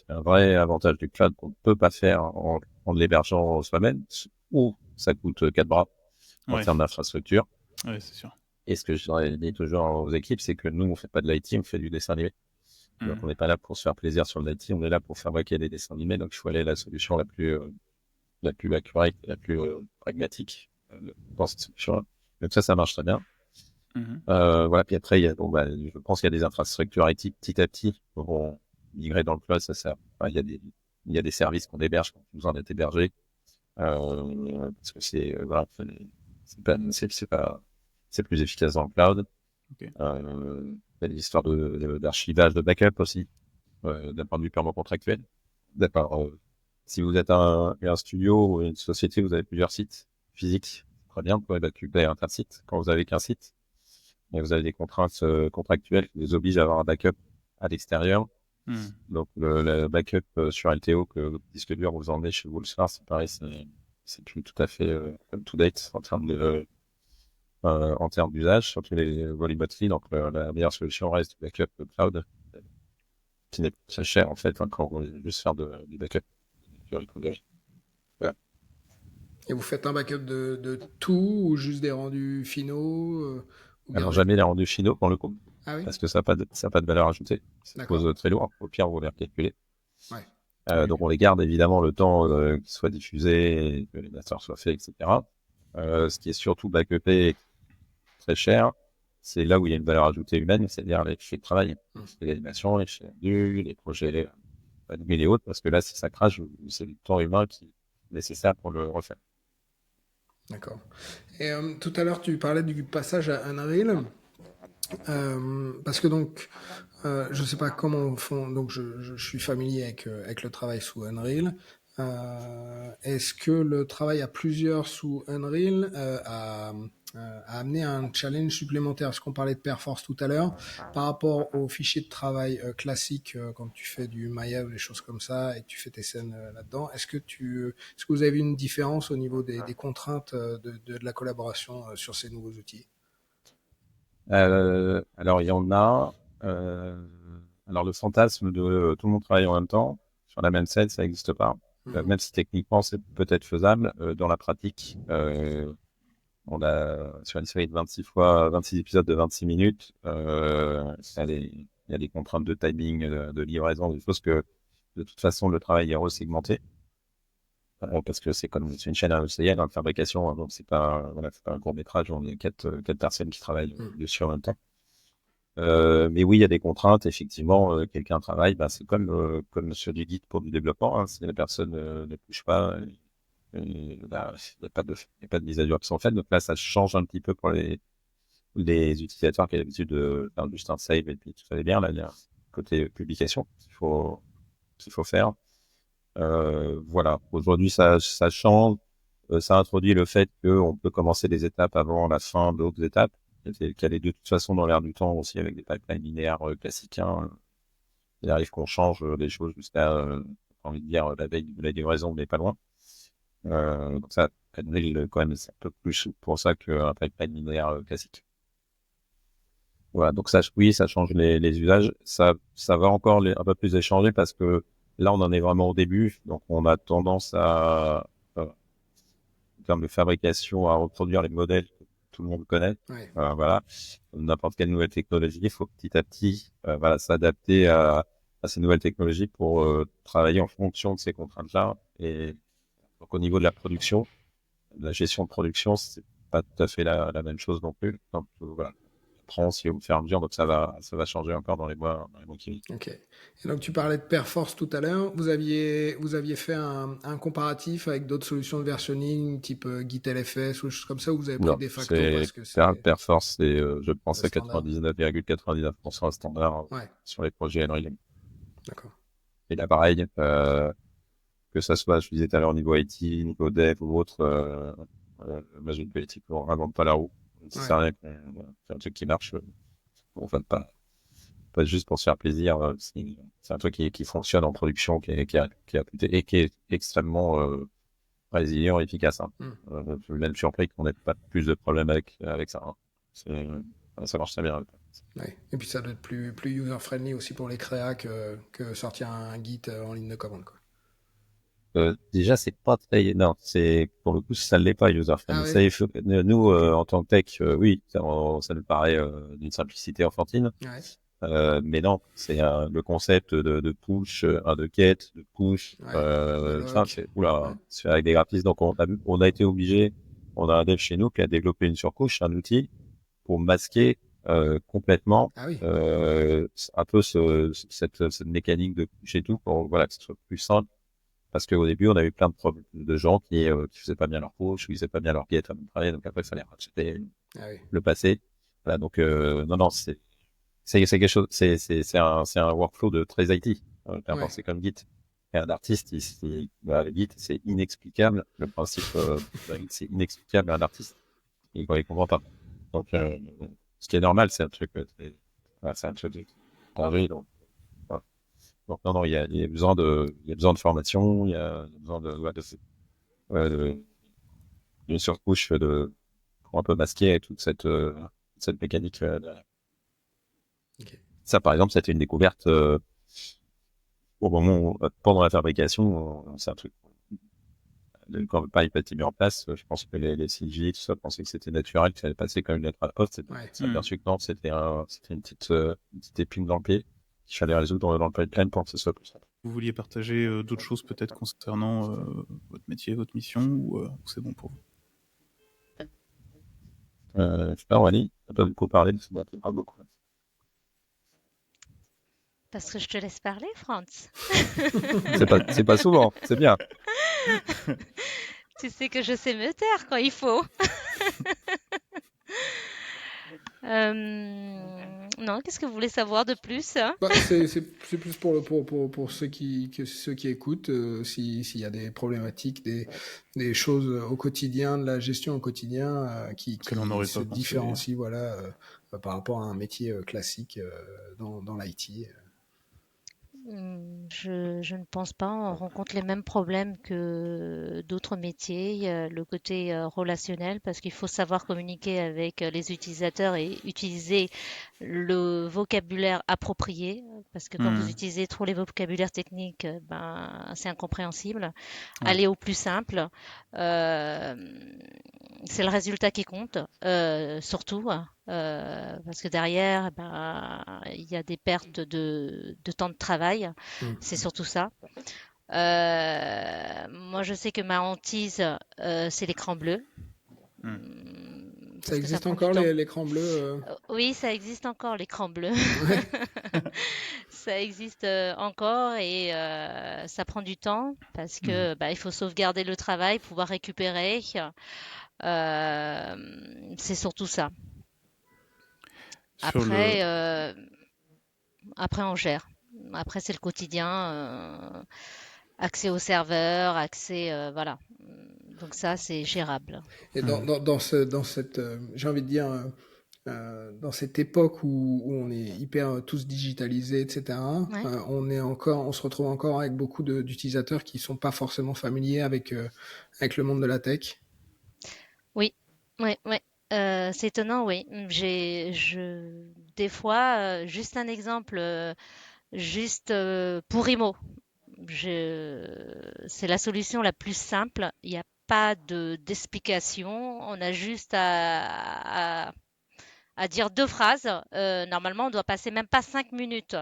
S4: un vrai avantage du cloud qu'on ne peut pas faire en l'hébergeant soi-même, ou ça coûte 4 bras en termes d'infrastructure.
S1: Ouais, c'est sûr.
S4: Et ce que je dis toujours aux équipes, c'est que nous, on fait pas de l'IT, on fait du dessin animé. Donc, on n'est pas là pour se faire plaisir sur l'IT, on est là pour fabriquer des dessins animés. Donc, il faut aller à la solution la plus accurate, la plus pragmatique dans cette solution-là. Donc, ça marche très bien. Voilà. Puis après, je pense qu'il y a des infrastructures IT petit à petit qui vont migrer dans le cloud. Il y a des services qu'on héberge quand besoin d'être hébergés. Parce que c'est plus efficace dans le cloud.
S1: Okay.
S4: Il y a des histoires d'archivage, de backup aussi, d'un point de vue purement contractuel. Si vous êtes un studio ou une société, vous avez plusieurs sites physiques, très bien, vous pouvez backuper un site. Quand vous avez qu'un site, et vous avez des contraintes contractuelles qui vous obligent à avoir un backup à l'extérieur. Donc le backup sur LTO que le disque dur vous emmenez chez vous le soir, c'est pareil, c'est plus tout à fait up-to-date en termes d'usage, surtout les volumétries. Donc la meilleure solution reste du backup cloud, qui n'est pas très cher en fait quand on veut juste faire du backup. Voilà.
S2: Et vous faites un backup de tout ou juste des rendus finaux
S4: Alors jamais les rendus finaux pour le coup, parce que ça n'a pas de valeur ajoutée. Ça pose très lourd. Au pire, vous les recalculez. Ouais. Donc on les garde évidemment le temps qu'ils soient diffusés, que les masters soient faits, etc. Ce qui est surtout backupé très cher, c'est là où il y a une valeur ajoutée humaine, c'est-à-dire les fichiers de travail, l'animation, les fichiers rendus, les projets animés et autres, parce que là, si ça crache, c'est le temps humain qui est nécessaire pour le refaire.
S2: D'accord. Et tout à l'heure, tu parlais du passage à Unreal, parce que donc, je ne sais pas comment on fait, donc je suis familier avec le travail sous Unreal. Est-ce que le travail à plusieurs sous Unreal a amené un challenge supplémentaire? Parce qu'on parlait de Perforce tout à l'heure, par rapport aux fichiers de travail classiques, quand tu fais du Maya ou des choses comme ça, et que tu fais tes scènes là-dedans, est-ce que vous avez une différence au niveau des contraintes de la collaboration sur ces nouveaux outils?
S4: Alors, il y en a. Alors, le fantasme de tout le monde travaille en même temps sur la même scène, ça n'existe pas. Même si techniquement, c'est peut-être faisable, dans la pratique, on a sur une série de 26 épisodes de 26 minutes, il y a des contraintes de timing, de livraison, des choses que de toute façon le travail est resegmenté, parce que c'est une chaîne industrielle en fabrication, donc c'est pas un court métrage, on est quatre personnes qui travaillent dessus en même temps. Mais oui, il y a des contraintes, effectivement, quelqu'un travaille, c'est comme sur du guide pour du développement, si la personne ne touche pas, il n'y a pas de mise à jour qui sont faites. Donc là, ça change un petit peu pour les utilisateurs qui ont l'habitude de faire juste un save et puis tout va bien. Là, il y a côté publication, il faut qu'il faut faire. Voilà. Aujourd'hui, ça change. Ça introduit le fait qu'on peut commencer des étapes avant la fin d'autres étapes. C'est qu'elle est de toute façon dans l'air du temps aussi avec des pipelines linéaires classiques. Hein. Il arrive qu'on change des choses jusqu'à, j'ai envie de dire, la veille de la livraison, mais pas loin. Donc ça, quand même, c'est un peu plus souple pour ça qu'un pipeline linéaire classique. Voilà, donc ça, oui, ça change les usages. Ça va encore un peu plus échanger parce que là, on en est vraiment au début. Donc, on a tendance en termes de fabrication, à reproduire les modèles que tout le monde connaît.
S2: Ouais.
S4: Voilà, n'importe quelle nouvelle technologie, il faut petit à petit, voilà, s'adapter à ces nouvelles technologies pour travailler en fonction de ces contraintes-là. Et donc, au niveau de la production, de la gestion de production, c'est pas tout à fait la même chose non plus. Donc, voilà. Prend aussi au fur et à mesure, donc ça va changer encore dans les mois qui viennent.
S2: Ok. Et donc tu parlais de Perforce tout à l'heure. Vous aviez fait un comparatif avec d'autres solutions de versionning type GitLFS ou des choses comme ça, ou vous avez pris
S4: Non,
S2: de facto parce que c'est
S4: Perforce, c'est, je pense,
S2: le
S4: à
S2: standard.
S4: 99,99% un standard
S2: Ouais,
S4: sur les projets Unreal.
S2: d'accord.
S4: Et là, pareil, que ça soit, je disais tout à l'heure, niveau IT, niveau dev ou autre, Magic Politique, on n'invente pas la roue.
S2: Ouais.
S4: C'est rien qu'on fait un truc qui marche, on va pas juste pour se faire plaisir. C'est un truc qui fonctionne en production, qui et qui est extrêmement résilient et efficace. Hein. Je suis même surpris qu'on n'ait pas plus de problèmes avec ça. Hein. Ça marche très bien.
S2: Ouais. Et puis ça doit être plus user-friendly aussi pour les créas que sortir un Git en ligne de commande, quoi.
S4: Déjà, c'est pas très, non, pour le coup, ça l'est pas
S2: Ah
S4: user-friendly.
S2: ouais?
S4: Nous,
S2: Ok.
S4: en tant que tech, oui, ça nous paraît d'une simplicité enfantine.
S2: Ouais.
S4: Mais non, c'est le concept de push, de get, de push.
S2: Ouais. De
S4: Ça,
S2: lock. Ouais.
S4: c'est avec des graphismes. Donc, on a été obligé, on a un dev chez nous qui a développé une surcouche, un outil pour masquer complètement
S2: Ah oui.
S4: un peu cette mécanique de push et tout pour voilà que ce soit plus simple. Parce qu'au début, on a eu plein de problèmes de gens qui faisaient pas bien leur push, ou ils faisaient pas bien leur get à mon travail, donc après, il fallait racheter
S2: Ah oui.
S4: le passé. Voilà, donc, non, c'est quelque chose, c'est un workflow de très IT.
S2: Ouais.
S4: C'est comme Git. Et un artiste, le Git, c'est inexplicable. Le principe, de Git, c'est inexplicable à un artiste. Il comprend pas. Donc, ce qui est normal, c'est un truc, voilà, c'est un truc de donc, voilà. Donc, non, il y a besoin il y a besoin de formation, il y a besoin d'une surcouche pour un peu masquer toute cette mécanique.
S2: Ok.
S4: Ça, par exemple, c'était une découverte, au moment pendant la fabrication, c'est un truc. Quand le pipe a été mis en place, je pense que les CJ, tout ça, pensaient que c'était naturel, que ça allait passer comme une lettre à la poste.
S2: Ouais.
S4: C'est aperçu que non, c'était une petite épine dans le pied qu'il fallait résoudre dans le pipeline pour que ce soit plus simple.
S1: Vous vouliez partager d'autres choses peut-être concernant votre métier, votre mission, ou c'est bon pour vous?
S4: Je sais pas, Aurélie, t'as pas beaucoup parlé, mais ça m'a pas beaucoup.
S3: Parce que je te laisse parler, Franz.
S4: C'est pas souvent, c'est bien.
S3: Tu sais que je sais me taire quand il faut. Non, qu'est-ce que vous voulez savoir de plus, hein?
S2: Bah, c'est plus pour ceux ceux qui écoutent, s'il y a des problématiques, des choses au quotidien, de la gestion au quotidien
S1: Que l'on n'aurait
S2: se
S1: pas pensé.
S2: différencient voilà, par rapport à un métier classique dans l'IT.
S3: Je ne pense pas. On rencontre les mêmes problèmes que d'autres métiers. Il y a le côté relationnel parce qu'il faut savoir communiquer avec les utilisateurs et utiliser le vocabulaire approprié. Parce que quand vous utilisez trop les vocabulaires techniques, ben, c'est incompréhensible.
S1: Ouais.
S3: Aller au plus simple. Euh, c'est le résultat qui compte, surtout, parce que derrière, ben, il y a des pertes de temps de travail. C'est surtout ça. Moi, je sais que ma hantise, c'est l'écran bleu.
S2: Ça
S3: Parce que ça
S2: existe
S3: prend du
S2: encore
S3: temps.
S2: l'écran bleu
S3: Oui, ça existe encore, l'écran bleu.
S2: Ouais.
S3: Ça existe encore et ça prend du temps parce que bah, il faut sauvegarder le travail, pouvoir récupérer. C'est surtout ça.
S1: Sur le...
S3: Après, après on gère. Après, c'est le quotidien, accès au serveur, accès, voilà. Donc ça, c'est gérable.
S2: Et
S1: Hmm.
S2: dans cette, j'ai envie de dire, dans cette époque où on est hyper tous digitalisés, etc.,
S3: Ouais.
S2: on se retrouve encore avec beaucoup d'utilisateurs qui sont pas forcément familiers avec le monde de la tech.
S3: Oui, ouais, ouais. C'est étonnant, oui. Des fois, juste un exemple, juste pour Imo. C'est la solution la plus simple. Il n'y a pas d'explication. On a juste à dire deux phrases. Normalement, on doit passer même pas 5 minutes.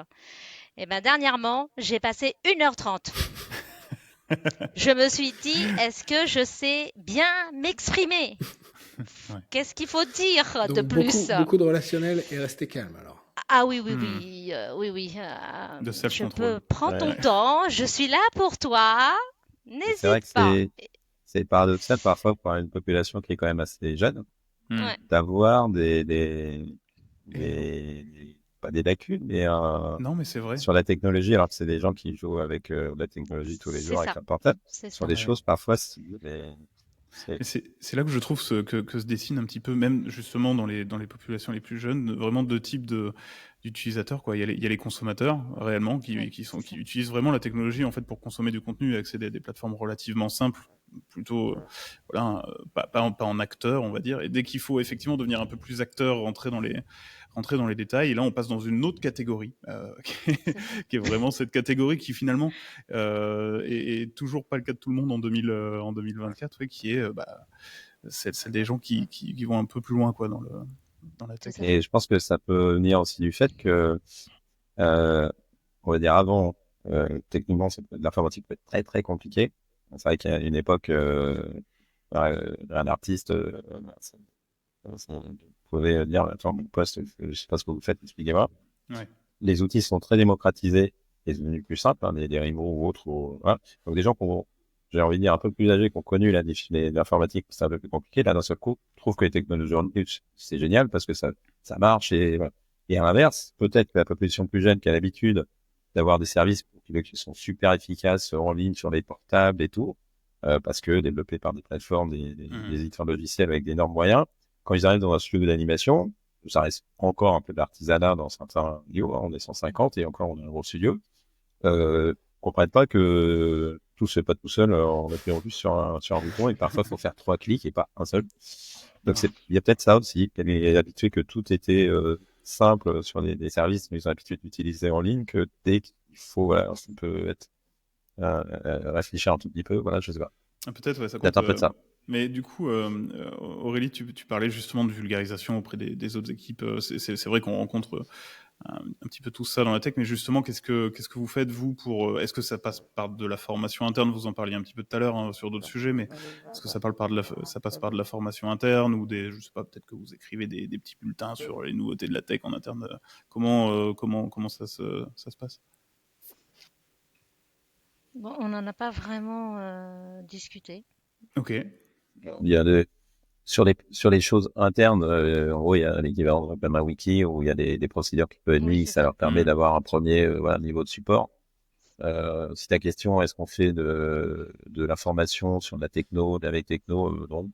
S3: Et ben dernièrement, j'ai passé 1h30. Je me suis dit, est-ce que je sais bien m'exprimer?
S1: Ouais.
S3: Qu'est-ce qu'il faut dire de
S2: Donc
S3: plus?
S2: beaucoup de relationnel et rester calme alors.
S3: Ah oui, oui,
S1: Hmm.
S3: oui, oui, oui.
S1: De
S3: Je peux
S1: self-control.
S3: prendre ton
S4: Ouais.
S3: temps. Je suis là pour toi.
S4: Et c'est vrai
S3: N'hésite
S4: que
S3: pas.
S4: c'est paradoxal parfois pour une population qui est quand même assez jeune
S1: Hmm.
S3: Ouais,
S4: d'avoir
S1: Et
S4: pas des lacunes, mais
S1: non, mais c'est vrai.
S4: sur la technologie, alors que c'est des gens qui jouent avec la technologie tous les
S3: c'est
S4: jours avec
S3: ça,
S4: un portable,
S3: c'est
S4: sur
S3: ça.
S4: des
S1: Ouais.
S4: choses parfois,
S1: Et c'est là que je trouve que se dessine un petit peu, même justement dans les populations les plus jeunes, vraiment deux types d'utilisateurs, quoi. Il y a les consommateurs, réellement,
S3: Oui, c'est
S1: qui
S3: ça.
S1: utilisent vraiment la technologie, en fait, pour consommer du contenu et accéder à des plateformes relativement simples, plutôt, voilà, pas en acteur, on va dire. Et dès qu'il faut effectivement devenir un peu plus acteur, rentrer dans les détails, et là, on passe dans une autre catégorie,
S3: C'est ça.
S1: qui est vraiment cette catégorie qui, finalement, est toujours pas le cas de tout le monde en 2024, ouais, qui est celle des gens qui vont un peu plus loin, quoi, dans la
S3: Tout
S1: tech.
S3: à fait.
S4: et je pense que ça peut venir aussi du fait que, euh, on va dire avant, techniquement, l'informatique peut être très très compliqué. C'est vrai qu'à une époque, un artiste, vous pouvez dire, attends, mon poste, je sais pas ce que vous faites, expliquez-moi.
S1: Ouais.
S4: Les outils sont très démocratisés et c'est devenu plus simple, hein, des Rimo ou autres. Voilà. Donc des gens j'ai envie de dire, un peu plus âgés, qui ont connu l'informatique, c'est un peu plus compliqué. Là, d'un seul coup, je trouve que les technologies en plus, c'est génial parce que ça marche et voilà. Et à l'inverse, peut-être que la population plus jeune qui a l'habitude d'avoir des services qui sont super efficaces en ligne sur les portables et tout, parce que développés par des plateformes, des
S1: Mhm.
S4: éditeurs logiciels avec d'énormes moyens, quand ils arrivent dans un studio d'animation, ça reste encore un peu d'artisanat dans certains studios, hein, on est 150 et encore on est un gros studio, comprennent pas que tout se fait pas tout seul en appuyant juste sur un bouton et parfois il faut faire 3 clics et pas un seul. Donc
S1: Non.
S4: il y a peut-être ça aussi, qu'elle est habituée que tout était simple sur des services qu'ils ont l'habitude d'utiliser en ligne, que dès qu'il faut, voilà, ça peut être réfléchir un tout petit peu, voilà, je sais pas.
S1: Ah, peut-être, ouais, ça
S4: Peut-être
S1: compte.
S4: un peu de ça.
S1: Mais du coup, Aurélie, tu parlais justement de vulgarisation auprès des autres équipes. C'est vrai qu'on rencontre un petit peu tout ça dans la tech, mais justement, qu'est-ce que vous faites, vous, est-ce que ça passe par de la formation interne? Vous en parliez un petit peu tout à l'heure, hein, sur d'autres sujets, mais est-ce que ça passe par de la formation interne ou je sais pas, peut-être que vous écrivez des petits bulletins sur les nouveautés de la tech en interne? Comment ça se passe?
S3: Bon, on n'en a pas vraiment discuté.
S1: Ok.
S4: Il y a sur les choses internes, en gros, il y a l'équivalent d'un wiki où il y a des procédures qui peuvent être
S3: Oui,
S4: mises,
S3: c'est
S4: ça
S3: ça.
S4: leur permet
S1: Hmm.
S4: d'avoir un premier voilà, niveau de support. Si ta question, est-ce qu'on fait de la formation sur de la techno, de la veille techno, non.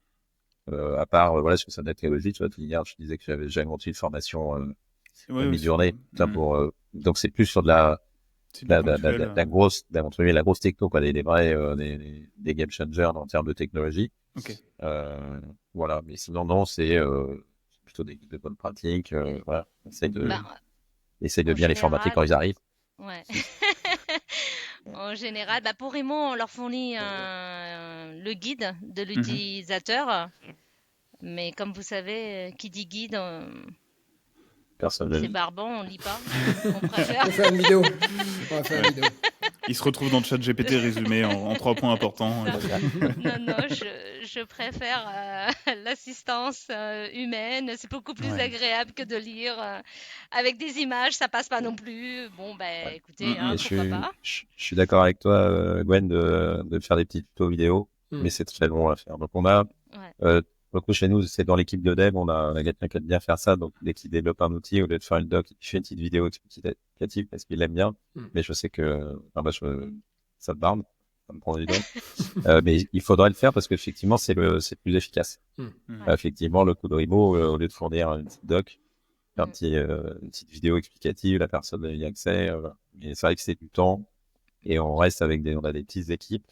S4: À part, voilà, sur la technologie, tu vois, hier, je disais que j'avais monté une formation
S1: Ouais, oui,
S4: mi-journée, ça
S1: hmm.
S4: pour, donc c'est plus sur
S1: C'est du ponctuel.
S4: la grosse, entre guillemets, la grosse techno, quoi, des vrais, des game changers en termes de technologie.
S1: Ok.
S4: Euh, voilà, mais sinon, non, c'est plutôt des bonnes pratiques. Voilà,
S3: Bah,
S4: essaye de
S3: en
S4: bien les formater
S3: général,
S4: quand ils arrivent.
S3: ouais. En général, bah pour Imo, on leur fournit le guide de
S1: Mhm.
S3: l'utilisateur. Mais comme vous savez, qui dit guide,
S4: Personne ne
S3: c'est
S4: lit.
S3: barbant, on lit pas. Donc on préfère.
S2: On fait une vidéo. On va faire une
S1: Ouais.
S2: vidéo.
S1: Il se retrouve dans le chat GPT résumé en 3 points
S3: C'est
S1: importants. Et
S3: ça.
S1: puis...
S3: Non, non, je préfère l'assistance humaine. C'est beaucoup plus
S1: Ouais.
S3: agréable que de lire avec des images. Ça passe pas non plus. Bon,
S4: Ouais.
S3: ben, écoutez,
S1: Mm,
S3: hein,
S4: Et
S3: pourquoi pas.
S4: je suis d'accord avec toi, Gwen, de faire des petits tutos vidéo, mais
S2: Hmm.
S4: c'est très long à faire. Donc on a,
S3: Ouais.
S4: euh, le coup, chez nous, c'est dans l'équipe de dev, on a quelqu'un qui aime bien faire ça. Donc, dès qu'il développe un outil, au lieu de faire une doc, il fait une petite vidéo explicative parce qu'il l'aime bien. Mais je sais que, ça me parle, ça me prend du temps. Mais il faudrait le faire parce qu'effectivement, c'est le plus efficace. Effectivement, le coup de Rimo, au lieu de fournir une petite doc, faire une petite vidéo explicative, la personne a y accès. Et c'est vrai que c'est du temps. Et on reste on a des petites équipes.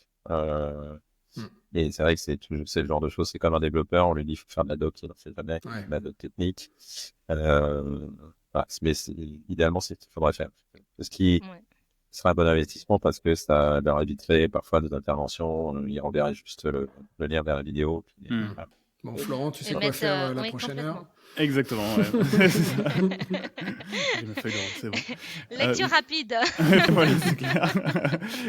S4: Et c'est vrai que c'est le genre de choses, c'est comme un développeur, on lui dit, il faut faire de la doc, il n'en fait jamais, de la doc technique. Voilà, mais idéalement, il faudrait faire. Ce qui serait un bon investissement parce que ça leur éviterait parfois des interventions, il enverrait juste le lien vers la vidéo. Puis, voilà.
S2: Bon, Florent, tu sais quoi faire la prochaine heure?
S1: Exactement, ouais. J'ai ma feuille de route, c'est bon.
S3: Lecture rapide.
S1: Voilà, c'est clair.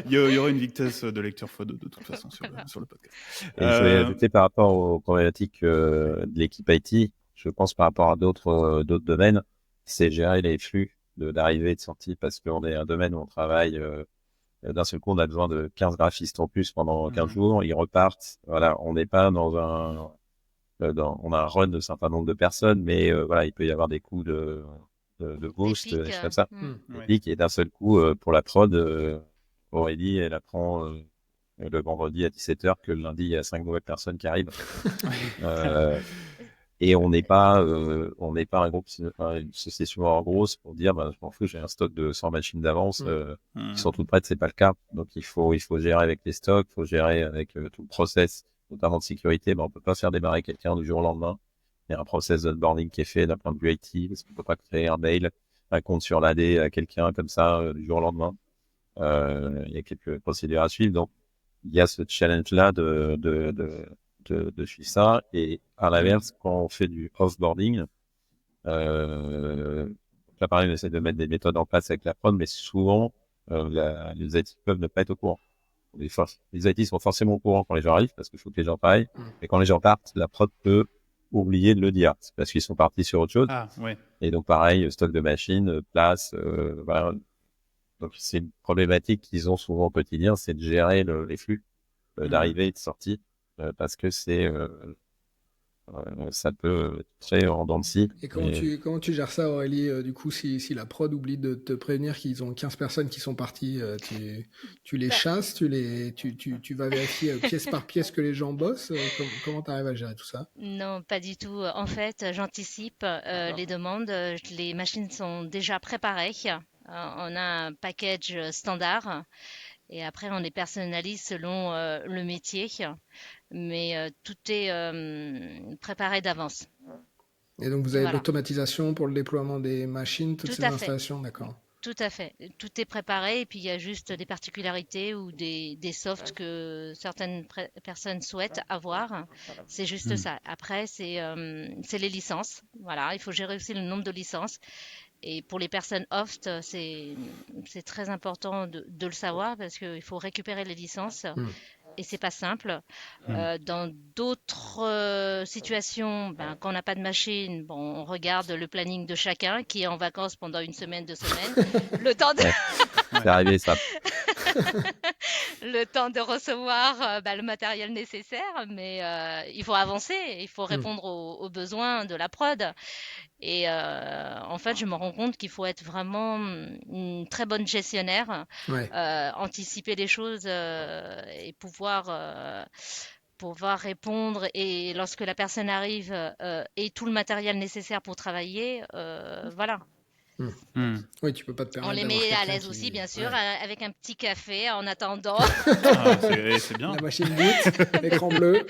S1: Il y aura une vitesse de lecture x2 de toute façon sur le podcast.
S4: Et je voulais ajouter par rapport aux problématiques de l'équipe IT, je pense par rapport à d'autres domaines, c'est gérer les flux d'arrivée et de sortie parce qu'on est un domaine où on travaille d'un seul coup, on a besoin de 15 graphistes en plus pendant 15 jours, ils repartent. Voilà, on n'est pas on a un run de certain nombre de personnes, mais voilà, il peut y avoir des coups de boost, des choses comme ça. Et d'un seul coup, pour la prod, Aurélie, elle apprend le vendredi à 17h que le lundi, il y a 5 nouvelles personnes qui arrivent. Et on n'est pas un groupe, une société souvent grosse pour dire, je m'en fous, j'ai un stock de 100 machines d'avance qui sont toutes prêtes, c'est pas le cas. Donc il faut gérer avec les stocks, il faut gérer avec tout le process, notamment de sécurité. On peut pas faire démarrer quelqu'un du jour au lendemain. Il y a un process d'onboarding qui est fait d'un point de vue IT, parce qu'on peut pas créer un mail, un compte sur l'AD à quelqu'un comme ça du jour au lendemain. Il y a quelques procédures à suivre. Donc il y a ce challenge-là de suivre ça. Et à l'inverse, quand on fait du offboarding, là pareil, on essaie de mettre des méthodes en place avec la prod, mais souvent les IT peuvent ne pas être au courant. Les IT sont forcément au courant quand les gens arrivent parce qu'il faut que les gens travaillent. Mais quand les gens partent, la prod peut oublier de le dire. C'est parce qu'ils sont partis sur autre chose. Et donc pareil, stock de machines, place, voilà. Donc c'est une problématique qu'ils ont souvent au quotidien, c'est de gérer les flux d'arrivée et de sortie. Parce que ça peut être très en dents de scie.
S2: Et comment tu gères ça, Aurélie? Du coup, si la prod oublie de te prévenir qu'ils ont 15 personnes qui sont parties, tu les chasses, tu vas vérifier pièce par pièce que les gens bossent? Comment tu arrives à gérer tout ça?
S3: Non, pas du tout. En fait, j'anticipe les demandes. Les machines sont déjà préparées. On a un package standard. Et après, on les personnalise selon le métier, mais tout est préparé d'avance.
S2: Et donc, vous avez l'automatisation pour le déploiement des machines, toutes ces installations, d'accord?
S3: Tout à fait. Tout est préparé et puis il y a juste des particularités ou des softs que certaines personnes souhaitent avoir. C'est juste ça. Après, c'est les licences. Voilà, il faut gérer aussi le nombre de licences. Et pour les personnes host, c'est très important de le savoir parce qu'il faut récupérer les licences et c'est pas simple. Dans d'autres situations, quand on n'a pas de machine, on regarde le planning de chacun qui est en vacances pendant une semaine, 2 semaines. Le temps de...
S4: C'est arrivé ça.
S3: Le temps de recevoir le matériel nécessaire, mais il faut avancer, il faut répondre aux besoins de la prod. Et en fait, je me rends compte qu'il faut être vraiment une très bonne gestionnaire, anticiper les choses et pouvoir répondre. Et lorsque la personne arrive et tout le matériel nécessaire pour travailler, voilà.
S2: Oui, tu peux pas te permettre.
S3: On les met à l'aise aussi, bien sûr, avec un petit café en attendant.
S1: C'est bien.
S2: La machine boot, l'écran bleu.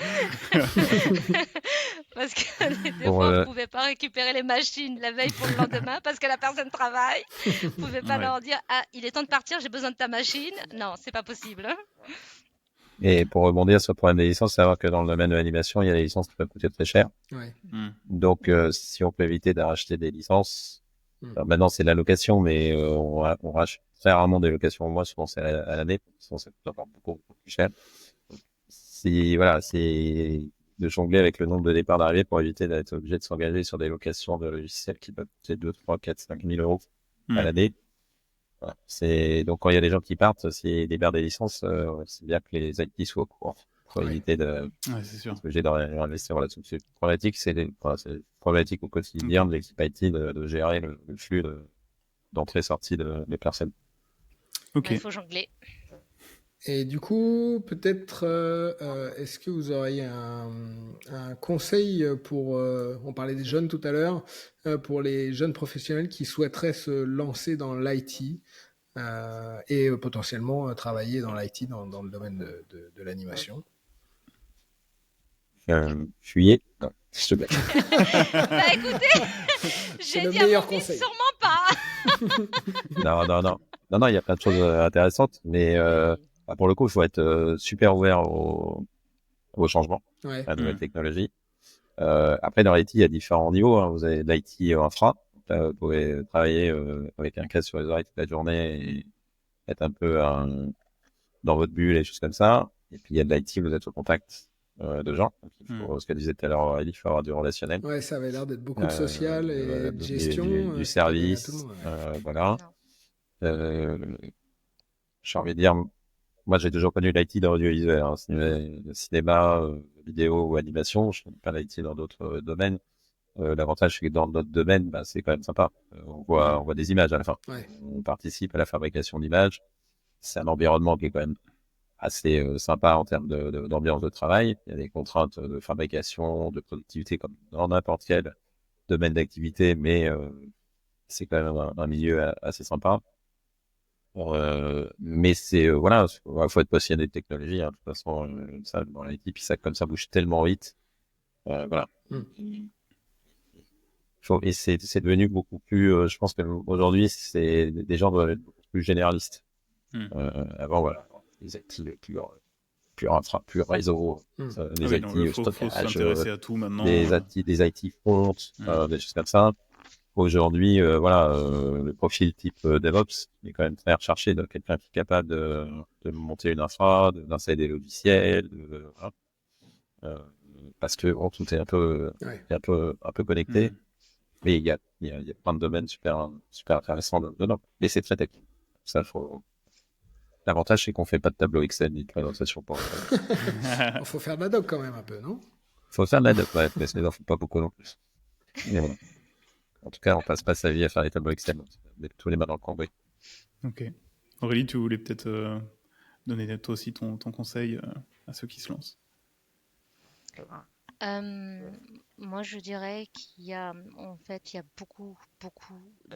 S3: Parce que des fois, on ne pouvait pas récupérer les machines la veille pour le lendemain parce que la personne travaille. On ne pouvait pas leur dire « Ah, il est temps de partir, j'ai besoin de ta machine. » Non, c'est pas possible.
S4: Et pour rebondir sur le problème des licences, savoir que dans le domaine de l'animation, il y a des licences qui peuvent coûter très cher. Donc, si on peut éviter d'acheter des licences, maintenant c'est la location, mais on rachète très rarement des locations au mois, souvent c'est à l'année, sinon ça coûte encore beaucoup plus cher. C'est de jongler avec le nombre de départs d'arrivée pour éviter d'être obligé de s'engager sur des locations de logiciels qui peuvent coûter 2, 3, 4, 5 000 euros à l'année. Voilà. Donc quand il y a des gens qui partent, s'ils libèrent des licences, c'est bien que les IT soient au courant. pour
S2: Ouais.
S4: éviter de
S1: Ouais, c'est sûr.
S4: j'ai d'investir là-dessus. C'est problématique, c'est problématique au quotidien de l'équipe IT de gérer le flux d'entrée-sortie des personnes.
S1: Ok.
S3: Il faut jongler.
S2: Et du coup, peut-être, est-ce que vous auriez un conseil pour, on parlait des jeunes tout à l'heure, pour les jeunes professionnels qui souhaiteraient se lancer dans l'IT et potentiellement travailler dans l'IT dans le domaine de l'animation?
S4: Fuyez. Non, s'il te plaît.
S3: Bah écoutez,
S2: C'est
S3: j'ai
S2: le
S3: dit à
S2: meilleur
S3: mon fils,
S2: conseil.
S3: sûrement pas.
S4: Non, il y a plein de choses intéressantes, mais pour le coup, il faut être super ouvert au changement,
S2: Ouais.
S4: à la nouvelle technologie. Après, dans l'IT, il y a différents niveaux. Hein. Vous avez l'IT infra. Vous pouvez travailler avec un casque sur les oreilles toute la journée et être un peu dans votre bulle et des choses comme ça. Et puis, il y a de l'IT, vous êtes au contact de gens. Donc, ce que disait tout à l'heure, il faut avoir du relationnel.
S2: Ouais, ça avait l'air d'être beaucoup de social et de gestion.
S4: Du
S2: c'est pas donné à tout le
S4: service.
S2: monde, ouais.
S4: Voilà.
S3: Non.
S4: J'ai envie de dire, moi, j'ai toujours connu l'IT dans l'audiovisuel, hein, cinéma, vidéo ou animation. Je ne connais pas l'IT dans d'autres domaines. L'avantage, c'est que dans notre domaine, bah, c'est quand même sympa. On voit des images à la fin.
S2: Ouais.
S4: On participe à la fabrication d'images. C'est un environnement qui est quand même assez sympa en termes d'ambiance de travail. Il y a des contraintes de fabrication, de productivité comme dans n'importe quel domaine d'activité, mais c'est quand même un milieu assez sympa. Mais c'est voilà, faut être passionné de technologie. Hein, de toute façon, ça dans l'équipe, comme ça bouge tellement vite. Voilà. Et c'est devenu beaucoup plus. Je pense qu'aujourd'hui, c'est des gens doivent être beaucoup plus généralistes. Avant, voilà, les IT plus infra, plus réseau, des IT
S1: faut
S4: stockage,
S1: s'intéresser à tout maintenant.
S4: des IT front, des choses comme ça. Aujourd'hui, voilà, le profil type DevOps est quand même très recherché de quelqu'un qui est capable de monter une infra, d'installer des logiciels, voilà. Parce que bon, tout est un peu connecté. Mais il y a plein de domaines super intéressants dedans. Mais c'est très technique. Ça, L'avantage, c'est qu'on fait pas de tableau Excel ni de présentation pour.
S2: Il faut faire de la doc quand même un peu, non?
S4: Faut faire de la doc, ouais, mais ça ne faut pas beaucoup non plus. Mais voilà. En tout cas, on passe pas sa vie à faire des tableaux Excel. On met tous les mains dans le cambouis.
S1: Ok. Aurélie, tu voulais peut-être donner toi aussi ton conseil à ceux qui se lancent.
S3: Moi, je dirais qu'il y a, en fait, il y a beaucoup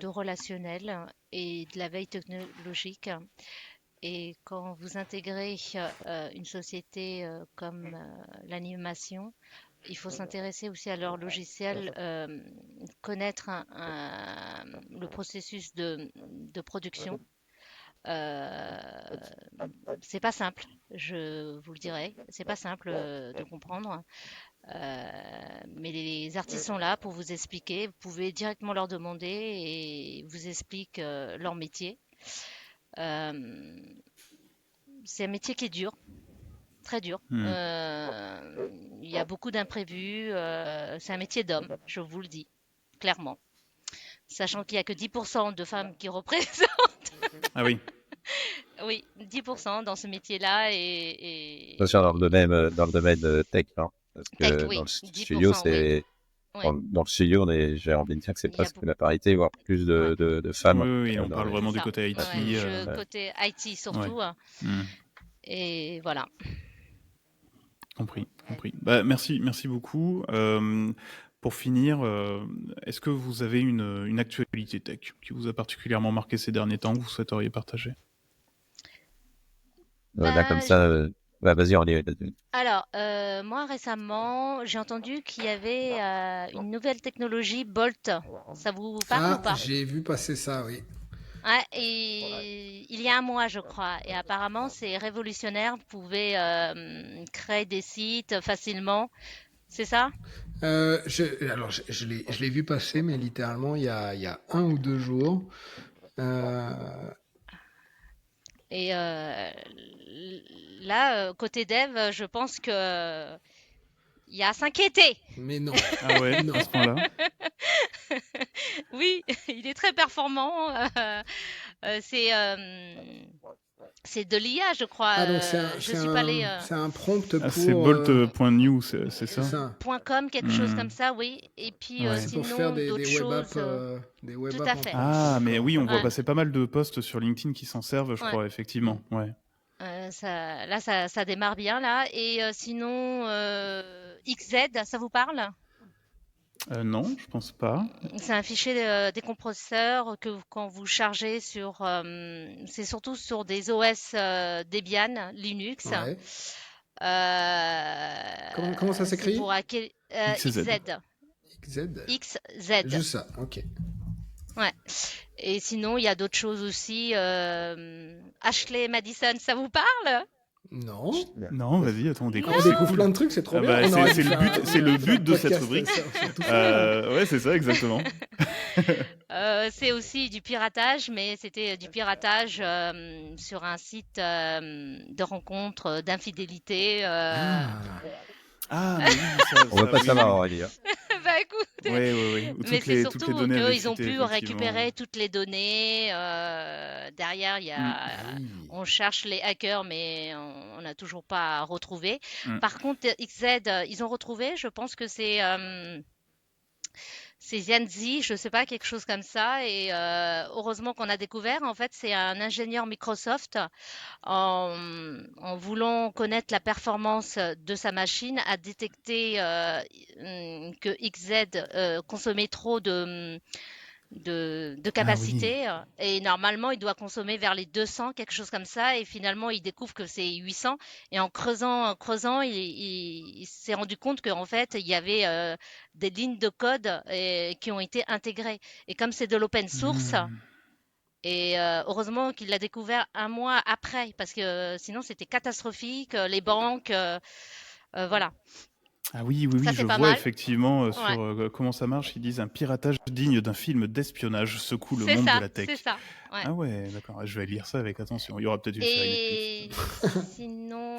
S3: de relationnel et de la veille technologique. Et quand vous intégrez une société comme l'animation, il faut s'intéresser aussi à leur logiciel, connaître le processus de production. C'est pas simple, je vous le dirai. C'est pas simple de comprendre. Mais les artistes sont là pour vous expliquer. Vous pouvez directement leur demander et ils vous expliquent leur métier. C'est un métier qui est dur, très dur. Il y a beaucoup d'imprévus. C'est un métier d'homme, je vous le dis, clairement. Sachant qu'il n'y a que 10% de femmes qui représentent.
S1: Ah oui.
S3: Oui, 10% dans ce métier-là. Et...
S4: Attention, dans le domaine tech, hein, parce que
S3: Tech, oui,
S4: dans le
S3: 10%,
S4: studio, c'est.
S3: oui.
S4: Dans le studio, j'ai envie de dire que c'est
S3: Il y a
S4: presque
S3: beaucoup-
S4: la parité, voire plus de femmes.
S1: Oui, on
S4: dans
S1: parle
S4: les-
S1: vraiment
S3: C'est
S1: du
S3: ça.
S1: côté IT.
S3: Ouais, côté IT surtout. Et voilà.
S1: Compris. Bah, merci beaucoup. Pour finir, est-ce que vous avez une actualité tech qui vous a particulièrement marqué ces derniers temps que vous souhaiteriez partager?
S4: Là, comme ça, vas-y, on y va.
S3: Alors, moi récemment, j'ai entendu qu'il y avait une nouvelle technologie Bolt. Ça vous parle ou pas?
S2: J'ai vu passer ça, oui.
S3: Ouais, et il y a un mois, je crois. Et apparemment, c'est révolutionnaire. Vous pouvez créer des sites facilement. C'est ça?
S2: Je l'ai vu passer, mais littéralement il y a 1 ou 2 jours.
S3: Et là, côté dev, je pense que il y a à s'inquiéter.
S2: Mais non.
S1: Ah ouais,
S2: Non.
S1: à ce point-là.
S3: Oui, il est très performant. C'est C'est de l'IA, je crois.
S2: Ah, donc
S3: Je suis pas allée.
S2: c'est un prompt
S1: Ah, c'est
S2: pour.
S1: bolt.new, c'est
S2: C'est
S1: ça?
S2: ça.
S3: .com, quelque chose
S1: Hmm.
S3: comme ça, oui. Et puis
S1: Ouais.
S2: C'est pour faire
S3: sinon,
S2: des
S3: d'autres
S2: web apps,
S3: choses.
S2: des web
S3: Tout
S2: apps
S3: à
S2: en
S3: fait.
S2: prompt.
S1: Ah, mais
S2: D'accord.
S1: oui, on voit
S3: Ouais,
S1: passer pas mal de posts sur LinkedIn qui s'en servent, je
S3: ouais.
S1: crois, effectivement. Ouais.
S3: Ça démarre bien là. Et sinon, XZ, ça vous parle?
S1: Non, je pense pas.
S3: C'est un fichier décompresseur que quand vous chargez sur, c'est surtout sur des OS Debian, Linux.
S2: Ouais. Comment ça
S3: C'est
S2: s'écrit?
S3: pour hacker
S1: XZ.
S3: XZ.
S2: XZ?
S3: XZ.
S2: Juste ça, ok.
S3: Ouais. Et sinon, il y a d'autres choses aussi. Ashley Madison, ça vous parle?
S2: Non.
S1: Non, vas-y, attends, on
S2: Ah,
S1: découvre.
S2: on
S1: C'est
S2: découvre
S1: cool.
S2: plein de trucs, c'est trop
S1: Ah
S2: bien.
S1: bah,
S2: On aurait
S1: c'est
S2: dû
S1: le
S2: faire
S1: but, c'est le but de cette
S2: podcast
S1: rubrique.
S2: sur tout ça.
S1: Ouais, c'est ça, exactement.
S3: C'est aussi du piratage, mais c'était du piratage sur un site de rencontre d'infidélité.
S2: Ah.
S1: Ah, mais oui, ça,
S4: On veut pas
S1: oui,
S4: savoir,
S1: oui.
S4: Aurélie.
S3: Bah écoute,
S1: Oui, oui, oui. Où
S3: mais
S1: toutes
S3: c'est
S1: les
S3: surtout
S1: données avaient
S3: qu'ils ont
S1: fuité,
S3: pu
S1: effectivement.
S3: récupérer toutes les données. Derrière,
S1: Mm,
S2: Ah oui.
S3: on cherche les hackers, mais on n'a toujours pas retrouvé.
S1: mm.
S3: Par contre, XZ, ils ont retrouvé. Je pense que c'est Yanzi, je sais pas, quelque chose comme ça. Et heureusement qu'on a découvert. En fait, c'est un ingénieur Microsoft en voulant connaître la performance de sa machine, a détecté que XZ consommait trop de
S1: Ah oui.
S3: capacité et normalement il doit consommer vers les 200, quelque chose comme ça, et finalement il découvre que c'est 800, et en creusant il s'est rendu compte qu'en fait il y avait des lignes de code qui ont été intégrées, et comme c'est de l'open source,
S1: Mm.
S3: et heureusement qu'il l'a découvert un mois après, parce que sinon c'était catastrophique, les banques, voilà.
S1: Ah oui, oui,
S3: Ça
S1: oui,
S3: c'est
S1: je
S3: pas
S1: vois
S3: mal.
S1: effectivement
S3: Ouais,
S1: sur comment ça marche. Ils disent un piratage digne d'un film d'espionnage secoue le monde de la
S3: c'est
S1: tech.
S3: ça. Ouais.
S1: Ah ouais, d'accord. Je vais lire ça avec attention. Il y aura peut-être une série Netflix.
S3: Et sinon,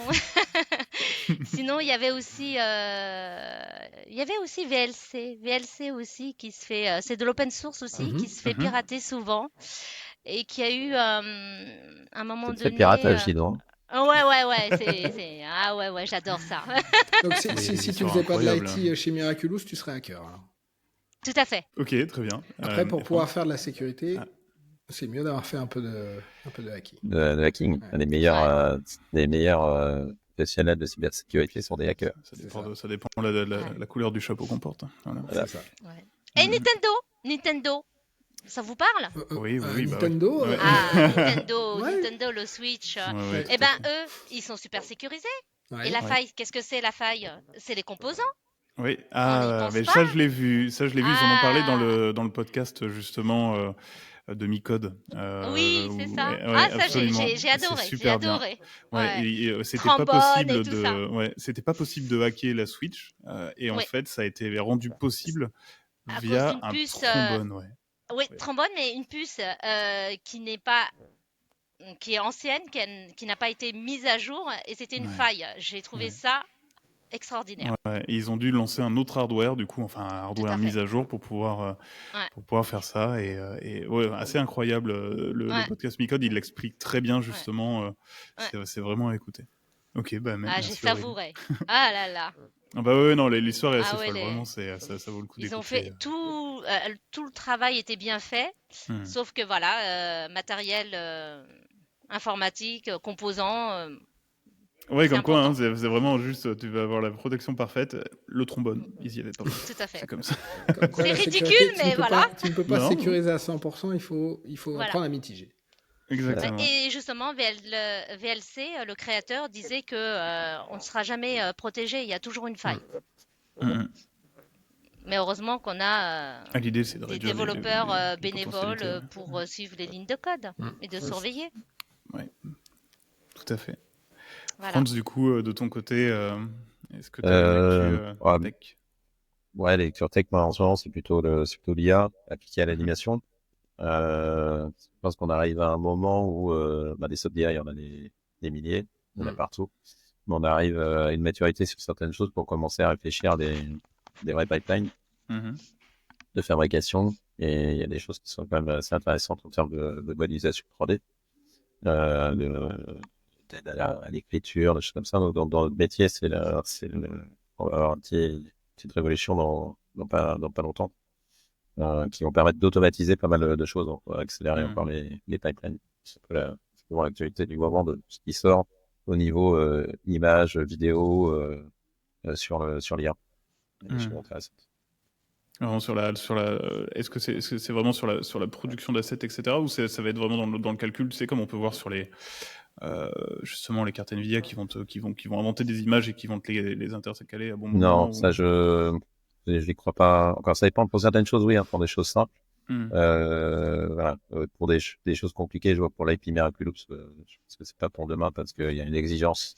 S3: sinon il y avait aussi VLC, VLC aussi qui se fait, c'est de l'open source aussi, qui
S2: Mhm.
S3: se fait
S1: Mhm.
S3: pirater souvent, et qui a eu à un moment
S4: C'est très
S3: donné.
S4: piratage, dis donc.
S3: Ouais, ouais, ouais, ah ouais, ouais, j'adore ça.
S2: Donc
S1: Oui, il y a des
S2: si tu
S1: histoires
S2: faisais pas de
S1: incroyables.
S2: l'IT chez Miraculous, tu serais hacker, alors.
S3: Tout à fait.
S1: Ok, très bien.
S2: Après, pour
S1: Et
S2: pouvoir faire de la sécurité,
S1: Ah,
S2: c'est mieux d'avoir fait un peu de hacking.
S4: De hacking.
S2: Ouais.
S3: Ouais,
S4: Les meilleurs professionnels de cybersécurité sont des hackers.
S1: ça
S2: C'est
S1: dépend,
S2: ça.
S1: ça dépend
S3: ouais,
S1: la couleur du chapeau qu'on porte. Voilà.
S4: Voilà.
S2: C'est ça.
S3: ouais. Et
S1: Mhm.
S3: Nintendo, ça vous parle?
S1: Oui, oui, oui, bah oui.
S2: Nintendo,
S1: Ouais.
S3: Ah,
S2: ouais.
S3: Nintendo, le Switch.
S1: Ouais, ouais,
S2: Ouais.
S1: tout
S3: Eh
S1: à
S3: ben,
S1: fait.
S3: eux, ils sont super sécurisés. Et
S2: Ouais.
S3: la
S1: Ouais.
S3: faille, qu'est-ce que c'est la faille? C'est les composants.
S1: Oui,
S3: On n'y
S1: ah,
S3: pense
S1: mais
S3: pas.
S1: ça je l'ai vu, ça je l'ai vu, ils en ont parlé
S3: Ah,
S1: dans le podcast justement de Micode.
S3: oui, c'est ça.
S1: Ouais,
S3: Ah,
S1: ouais,
S3: ça,
S1: absolument,
S3: j'ai
S1: c'est
S3: adoré, j'ai
S1: super bien.
S3: adoré.
S1: Ouais,
S3: Ouais.
S1: c'était pas
S3: Trombone et
S1: possible
S3: tout ça.
S1: c'était pas possible de hacker la Switch et en
S3: Oui,
S1: fait ça a été rendu possible
S3: à cause
S1: via
S3: d'une
S1: un
S3: puce.
S1: trombone, ouais.
S3: Oui,
S1: Ouais.
S3: trombone, mais une puce qui n'est pas, qui est ancienne, qui n'a pas été mise à jour, et c'était une
S1: Ouais.
S3: faille. J'ai trouvé
S1: Ouais.
S3: ça extraordinaire.
S1: Ouais, et ils ont dû lancer un autre hardware, du coup, enfin un
S3: Tout
S1: hardware
S3: à
S1: mis
S3: fait.
S1: à jour
S3: Ouais,
S1: pour pouvoir faire ça. Et ouais, assez incroyable. Le
S3: ouais,
S1: podcast Micode, il l'explique très bien,
S3: ouais,
S1: justement.
S3: ouais.
S1: C'est vraiment à écouter. Ok, bah
S3: Ah, j'ai
S1: merci Aurélie.
S3: savouré. Ah là là.
S1: Ah bah ouais, non, l'histoire est
S3: Ah
S1: assez
S3: ouais,
S1: folle, vraiment, ça vaut le coup
S3: ils ont
S1: d'écouter.
S3: fait tout le travail était bien fait,
S1: Hmm.
S3: sauf que voilà, matériel informatique, composants,
S1: Ouais,
S3: c'est
S1: comme quoi, hein,
S3: important.
S1: c'est vraiment juste, tu vas avoir la protection parfaite. Le trombone, ils y avaient pas pensé.
S3: Tout à
S1: C'est
S3: fait.
S1: comme ça.
S2: Comme quoi,
S3: C'est
S2: la
S3: ridicule,
S2: sécurité,
S3: mais voilà.
S2: tu ne peux pas
S1: Non, non,
S2: sécuriser à 100%, il faut
S3: Voilà.
S2: apprendre à mitiger.
S1: exactement.
S3: Et justement, VLC, le créateur, disait que on ne sera jamais protégé, il y a toujours une faille.
S1: Hmm, hmm.
S3: Mais heureusement qu'on a
S1: Ah, l'idée, c'est de
S3: des
S1: réduire
S3: développeurs
S1: les
S3: bénévoles
S1: potentialités.
S3: pour suivre les lignes de code et de surveiller.
S1: Ouais, tout à fait.
S3: Voilà.
S1: Franz, du coup, de ton côté, est-ce que tu as une actu
S4: Ouais,
S1: tech?
S4: ouais, les lectures tech, moi, en ce moment, c'est plutôt l'IA appliquée à
S1: Mhm.
S4: l'animation. Je pense qu'on arrive à un moment où des sauts d'IA, il y en a des milliers, il y en a partout. Mais on arrive à une maturité sur certaines choses pour commencer à réfléchir à des vrais pipelines
S1: Mhm.
S4: de fabrication. Et il y a des choses qui sont quand même assez intéressantes en termes de modélisation 3D. D'aide à l'écriture, des choses comme ça. Donc, dans notre métier, on va avoir petite révolution dans pas longtemps, qui vont permettre d'automatiser pas mal de choses, donc on va accélérer encore les pipelines. C'est un peu c'est vraiment l'actualité du moment de ce qui sort au niveau images, vidéo sur l'IA. Des choses intéressantes.
S1: Alors, est-ce que c'est vraiment sur la production d'assets, etc., ou ça va être vraiment dans le calcul, tu sais, comme on peut voir sur justement les cartes Nvidia qui vont inventer des images et qui vont te les intercaler à bon moment.
S4: Non, ça je n'y crois pas. Encore, ça dépend pour certaines choses, oui, hein, pour des choses simples. Voilà. Pour des choses compliquées, je vois pour l'IP Miraculous, je pense que c'est pas pour demain parce qu'il y a une exigence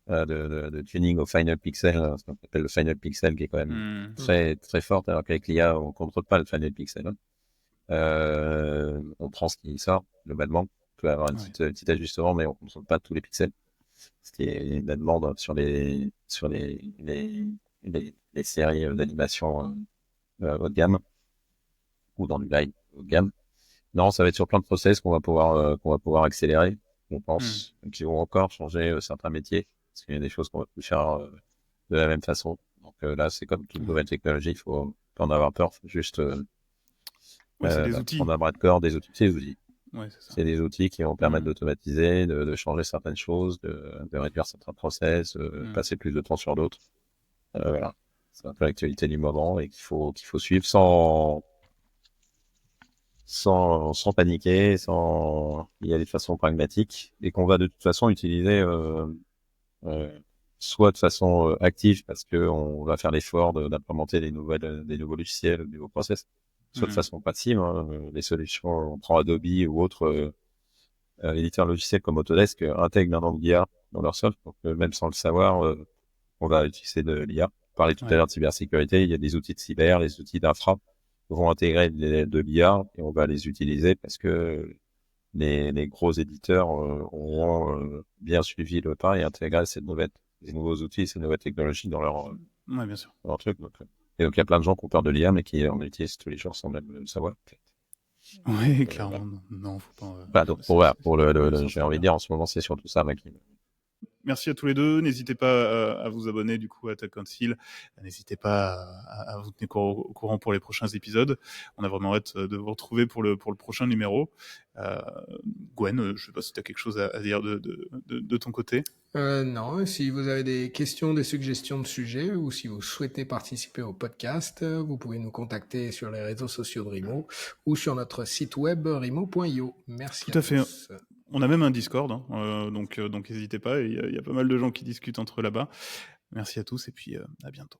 S4: de tuning au final pixel, ce qu'on appelle le final pixel, qui est quand même très très forte, alors qu'avec l'IA, on contrôle pas le final pixel. On prend ce qui sort globalement, on peut avoir un petit ajustement, mais on contrôle pas tous les pixels. Ce qui est la demande sur les séries d'animation haut de gamme ou dans du live haut de gamme. Non, ça va être sur plein de process qu'on va pouvoir accélérer, on pense, qui vont encore changer certains métiers, parce qu'il y a des choses qu'on va plus faire de la même façon. Donc là, c'est comme toute nouvelle technologie, il faut pas en avoir peur, faut juste
S1: c'est des outils.
S4: prendre à bras de corps des outils. C'est des outils.
S1: Ouais, c'est ça.
S4: C'est des outils qui vont permettre d'automatiser, de changer certaines choses, de réduire certains process, passer plus de temps sur d'autres. Voilà. C'est un peu l'actualité du moment et qu'il faut suivre sans paniquer, sans y aller de façon pragmatique, et qu'on va de toute façon utiliser soit de façon active parce que on va faire l'effort d'implémenter des nouveaux logiciels, des nouveaux process, soit de façon passive, hein, les solutions, on prend Adobe ou autre éditeur logiciel comme Autodesk intègrent un d'IA dans leur soft, donc même sans le savoir, on va utiliser de l'IA. On parlait tout à l'heure de cybersécurité, il y a des outils de cyber, les outils d'infra vont intégrer de l'IA et on va les utiliser parce que les gros éditeurs auront bien suivi le pas et intégré ces nouveaux outils, ces nouvelles technologies dans
S1: bien sûr.
S4: leur truc. Et donc il y a plein de gens qui ont peur de l'IA mais qui en utilisent tous les jours sans même le savoir.
S1: Oui, clairement. Non, faut pas.
S4: Donc j'ai envie de dire en ce moment c'est surtout ça qui.
S1: Merci à tous les deux. N'hésitez pas à vous abonner du coup à Tech Council. N'hésitez pas à vous tenir au courant pour les prochains épisodes. On a vraiment hâte de vous retrouver pour le prochain numéro. Gwen, je sais pas si tu as quelque chose à dire de ton côté.
S2: Non, si vous avez des questions, des suggestions de sujets ou si vous souhaitez participer au podcast, vous pouvez nous contacter sur les réseaux sociaux de Rimo ou sur notre site web rimo.io. Merci
S1: Tout à fait.
S2: tous.
S1: On a même un Discord, donc n'hésitez pas. Il y a pas mal de gens qui discutent entre eux là-bas. Merci à tous et puis à bientôt.